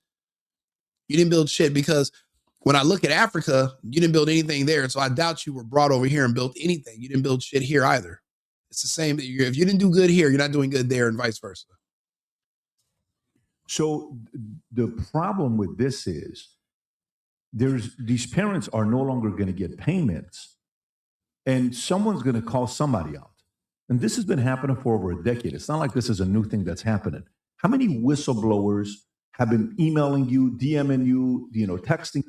You didn't build shit, because when I look at Africa, you didn't build anything there. And so I doubt you were brought over here and built anything. You didn't build shit here either. It's the same. If you didn't do good here, you're not doing good there, and vice versa. So the problem with this is these parents are no longer going to get payments, and someone's going to call somebody out. And this has been happening for over a decade. It's not like this is a new thing that's happening. How many whistleblowers have been emailing you, DMing you, texting?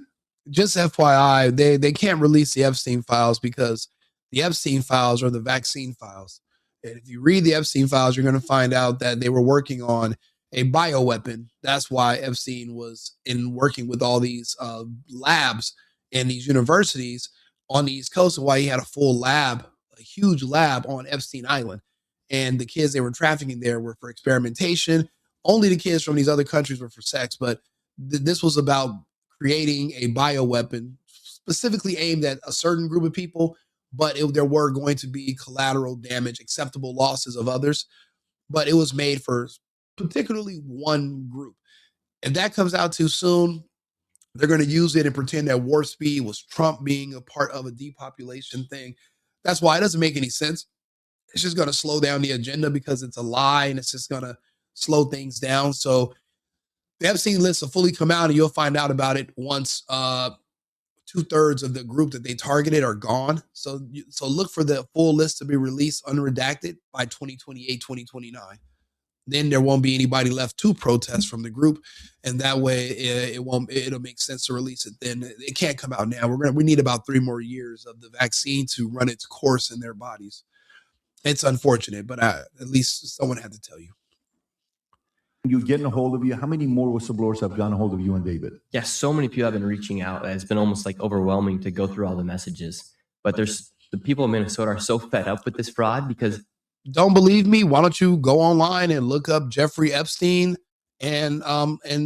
Just FYI, they can't release the Epstein files because the Epstein files are the vaccine files. And if you read the Epstein files, you're going to find out that they were working on a bioweapon. That's why Epstein was working with all these labs and these universities on the East Coast, and why he had a full lab, a huge lab on Epstein Island. And the kids they were trafficking there were for experimentation. Only the kids from these other countries were for sex. But this was about creating a bioweapon specifically aimed at a certain group of people. But there were going to be collateral damage, acceptable losses of others. But it was made for particularly one group. If that comes out too soon, they're going to use it and pretend that warp speed was Trump being a part of a depopulation thing. That's why it doesn't make any sense. It's just going to slow down the agenda because it's a lie, and it's just going to slow things down. So the Epstein list will fully come out, and you'll find out about it once 2/3 of the group that they targeted are gone. So look for the full list to be released unredacted by 2028, 2029. Then there won't be anybody left to protest from the group, and that way it'll make sense to release it. Then it can't come out now. We need about 3 more years of the vaccine to run its course in their bodies. It's unfortunate, but at least someone had to tell you. You getting a hold of you? How many more whistleblowers have gotten a hold of you and David? Yeah, so many people have been reaching out. It's been almost like overwhelming to go through all the messages. But the people in Minnesota are so fed up with this fraud because. Don't believe me? Why don't you go online and look up Jeffrey Epstein and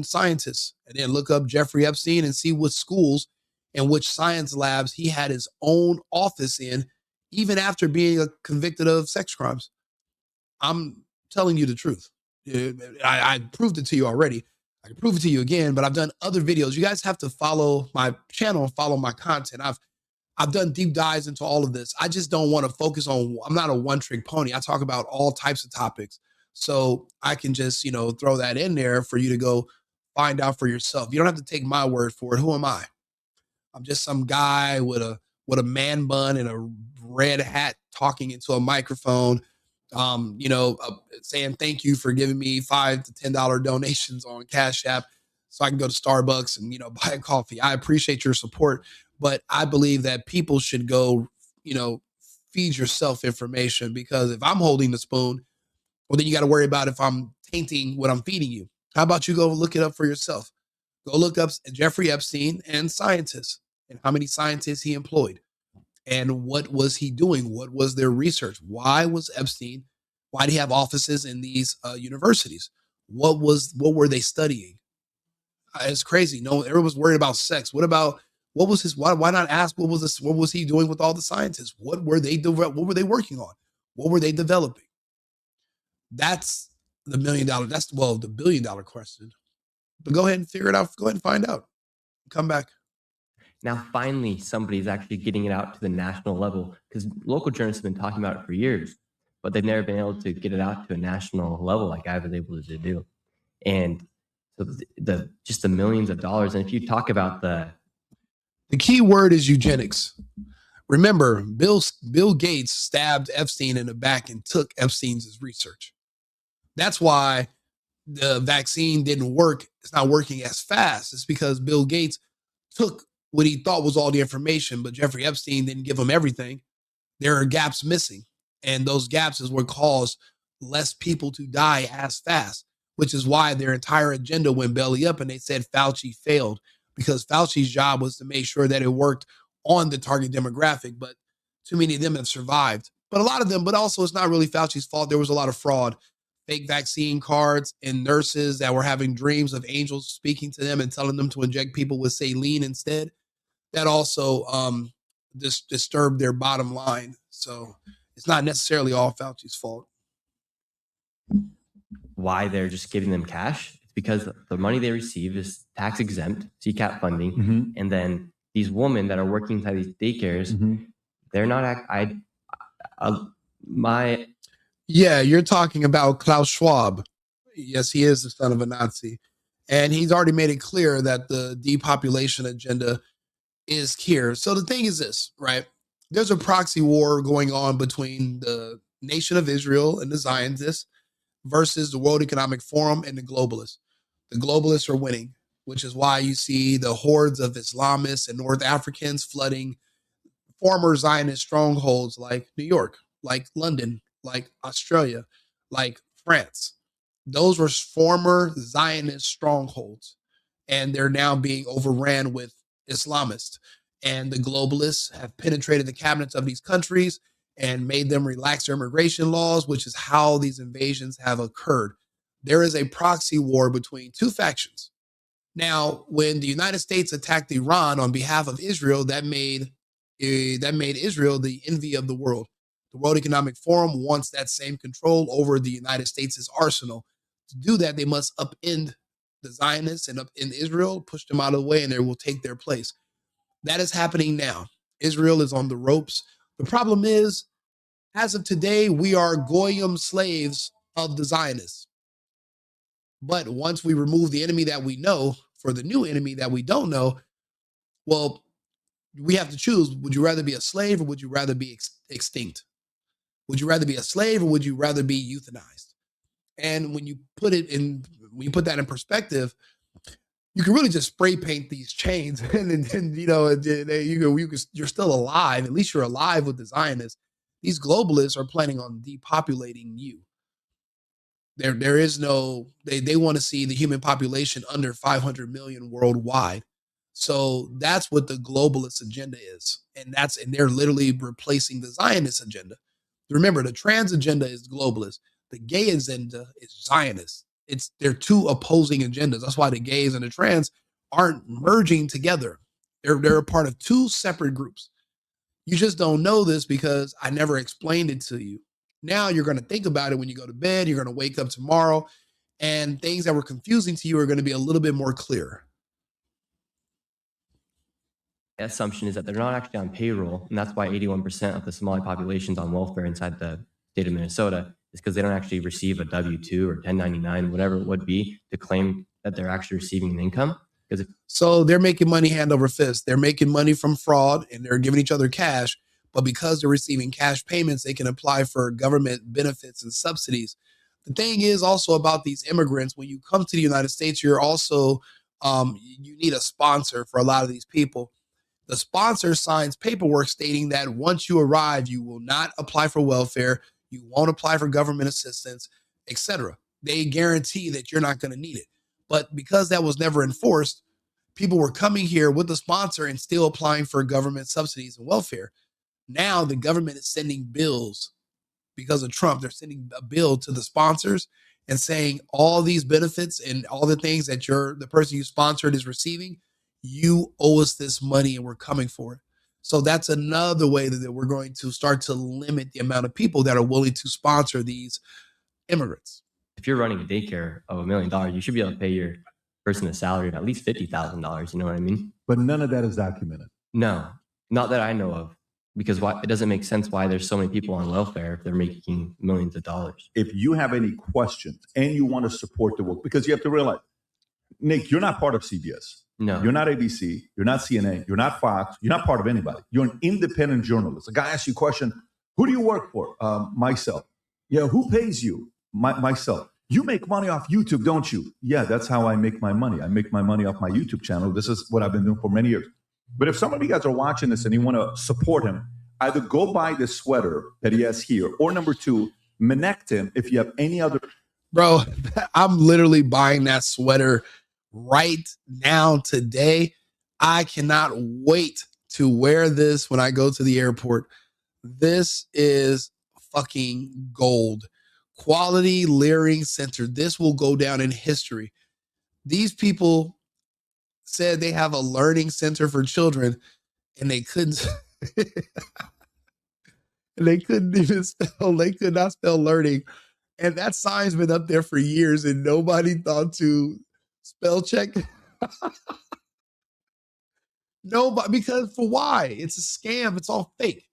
scientists, and then look up Jeffrey Epstein and see which schools and which science labs he had his own office in, even after being convicted of sex crimes. I'm telling you the truth. I proved it to you already. I can prove it to you again, but I've done other videos. You guys have to follow my channel and follow my content. I've done deep dives into all of this. I just don't want to focus on, I'm not a one-trick pony. I talk about all types of topics. So I can just, throw that in there for you to go find out for yourself. You don't have to take my word for it. Who am I? I'm just some guy with a man bun and a red hat talking into a microphone, saying thank you for giving me $5 to $10 donations on Cash App so I can go to Starbucks and, buy a coffee. I appreciate your support. But I believe that people should go, feed yourself information, because if I'm holding the spoon, well, then you got to worry about if I'm tainting what I'm feeding you. How about you go look it up for yourself? Go look up Jeffrey Epstein and scientists, and how many scientists he employed, and what was he doing? What was their research? Why did he have offices in these universities? What were they studying? It's crazy. No, everyone was worried about sex. What was his, why not ask what was he doing with all the scientists? What were they working on? What were they developing? That's the $1 million. That's the $1 billion question. But go ahead and figure it out. Go ahead and find out. Come back. Now, finally, somebody's actually getting it out to the national level, because local journalists have been talking about it for years, but they've never been able to get it out to a national level like I was able to do. And so just the millions of dollars. And if you talk about the key word is eugenics. Remember, Bill Gates stabbed Epstein in the back and took Epstein's research. That's why the vaccine didn't work. It's not working as fast. It's because Bill Gates took what he thought was all the information, but Jeffrey Epstein didn't give him everything. There are gaps missing. And those gaps is what caused less people to die as fast, which is why their entire agenda went belly up and they said Fauci failed, because Fauci's job was to make sure that it worked on the target demographic, but too many of them have survived. But a lot of them, but also it's not really Fauci's fault. There was a lot of fraud, fake vaccine cards, and nurses that were having dreams of angels speaking to them and telling them to inject people with saline instead. That also disturbed their bottom line. So it's not necessarily all Fauci's fault. Why they're just giving them cash? It's because the money they receive is tax exempt, CCAP funding, and then these women that are working inside these daycares, they're not. Yeah, you're talking about Klaus Schwab. Yes, he is the son of a Nazi, and he's already made it clear that the depopulation agenda is here. So the thing is this, right? There's a proxy war going on between the nation of Israel and the Zionists versus the World Economic Forum and the globalists. The globalists are winning, which is why you see the hordes of Islamists and North Africans flooding former Zionist strongholds like New York, like London, like Australia, like France. Those were former Zionist strongholds, and they're now being overran with Islamists. And the globalists have penetrated the cabinets of these countries and made them relax their immigration laws, which is how these invasions have occurred. There is a proxy war between two factions. Now, when the United States attacked Iran on behalf of Israel, that made Israel the envy of the world. The World Economic Forum wants that same control over the United States' arsenal. To do that, they must upend the Zionists and upend Israel, push them out of the way, and they will take their place. That is happening now. Israel is on the ropes. The problem is, as of today, we are goyim slaves of the Zionists. But once we remove the enemy that we know for the new enemy that we don't know, well, we have to choose. Would you rather be a slave or would you rather be extinct? Would you rather be a slave or would you rather be euthanized? And when you put that in perspective, you can really just spray paint these chains, and you're still alive. At least you're alive with the Zionists. These globalists are planning on depopulating you. There is no. They want to see the human population under 500 million worldwide. So that's what the globalist agenda is, and they're literally replacing the Zionist agenda. Remember, the trans agenda is globalist. The gay agenda is Zionist. They're two opposing agendas. That's why the gays and the trans aren't merging together. They're a part of two separate groups. You just don't know this because I never explained it to you. Now you're going to think about it when you go to bed. You're going to wake up tomorrow, and things that were confusing to you are going to be a little bit more clear. The assumption is that they're not actually on payroll, and that's why 81% of the Somali population is on welfare inside the state of Minnesota, is because they don't actually receive a W-2 or 1099, whatever it would be, to claim that they're actually receiving an income. So they're making money hand over fist. They're making money from fraud, and they're giving each other cash. But because they're receiving cash payments, they can apply for government benefits and subsidies. The thing is also about these immigrants, when you come to the United States, you're also, you need a sponsor for a lot of these people. The sponsor signs paperwork stating that once you arrive, you will not apply for welfare, you won't apply for government assistance, etc. They guarantee that you're not going to need it. But because that was never enforced, people were coming here with the sponsor and still applying for government subsidies and welfare. Now the government is sending bills because of Trump. They're sending a bill to the sponsors, and saying all these benefits and all the things that the person you sponsored is receiving, you owe us this money and we're coming for it. So that's another way that we're going to start to limit the amount of people that are willing to sponsor these immigrants. If you're running a daycare of $1 million, you should be able to pay your person a salary of at least $50,000. You know what I mean? But none of that is documented. No, not that I know of. Because it doesn't make sense why there's so many people on welfare if they're making millions of dollars. If you have any questions and you want to support the work, because you have to realize, Nick, you're not part of CBS. No. You're not ABC. You're not CNN. You're not Fox. You're not part of anybody. You're an independent journalist. A guy asks you a question, who do you work for? Myself. Yeah, who pays you? Myself. You make money off YouTube, don't you? Yeah, that's how I make my money. I make my money off my YouTube channel. This is what I've been doing for many years. But if some of you guys are watching this and you want to support him, either go buy the sweater that he has here, or number two, connect him if you have any other. Bro, I'm literally buying that sweater right now today. I cannot wait to wear this when I go to the airport. This is fucking gold. Quality Learning Center. This will go down in history. These people said they have a learning center for children and they couldn't they couldn't even spell, they could not spell learning. And that sign's been up there for years and nobody thought to spell check. Nobody, because for why? It's a scam. It's all fake.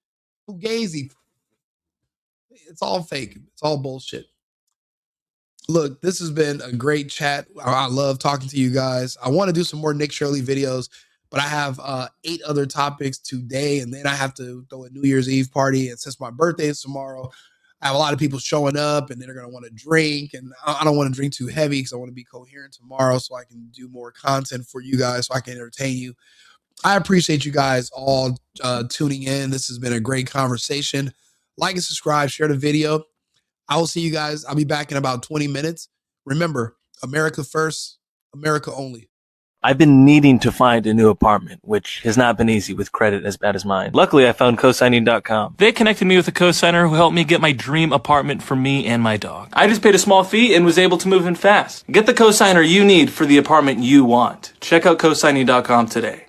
Fugazi. It's all fake. It's all bullshit. Look, this has been a great chat. I love talking to you guys. I want to do some more Nick Shirley videos, but I have 8 other topics today, and then I have to throw a New Year's Eve party. And since my birthday is tomorrow, I have a lot of people showing up, and they're going to want to drink. And I don't want to drink too heavy because I want to be coherent tomorrow so I can do more content for you guys so I can entertain you. I appreciate you guys all tuning in. This has been a great conversation. Like and subscribe, share the video. I will see you guys. I'll be back in about 20 minutes. Remember, America first, America only. I've been needing to find a new apartment, which has not been easy with credit as bad as mine. Luckily, I found cosigning.com. They connected me with a cosigner who helped me get my dream apartment for me and my dog. I just paid a small fee and was able to move in fast. Get the cosigner you need for the apartment you want. Check out cosigning.com today.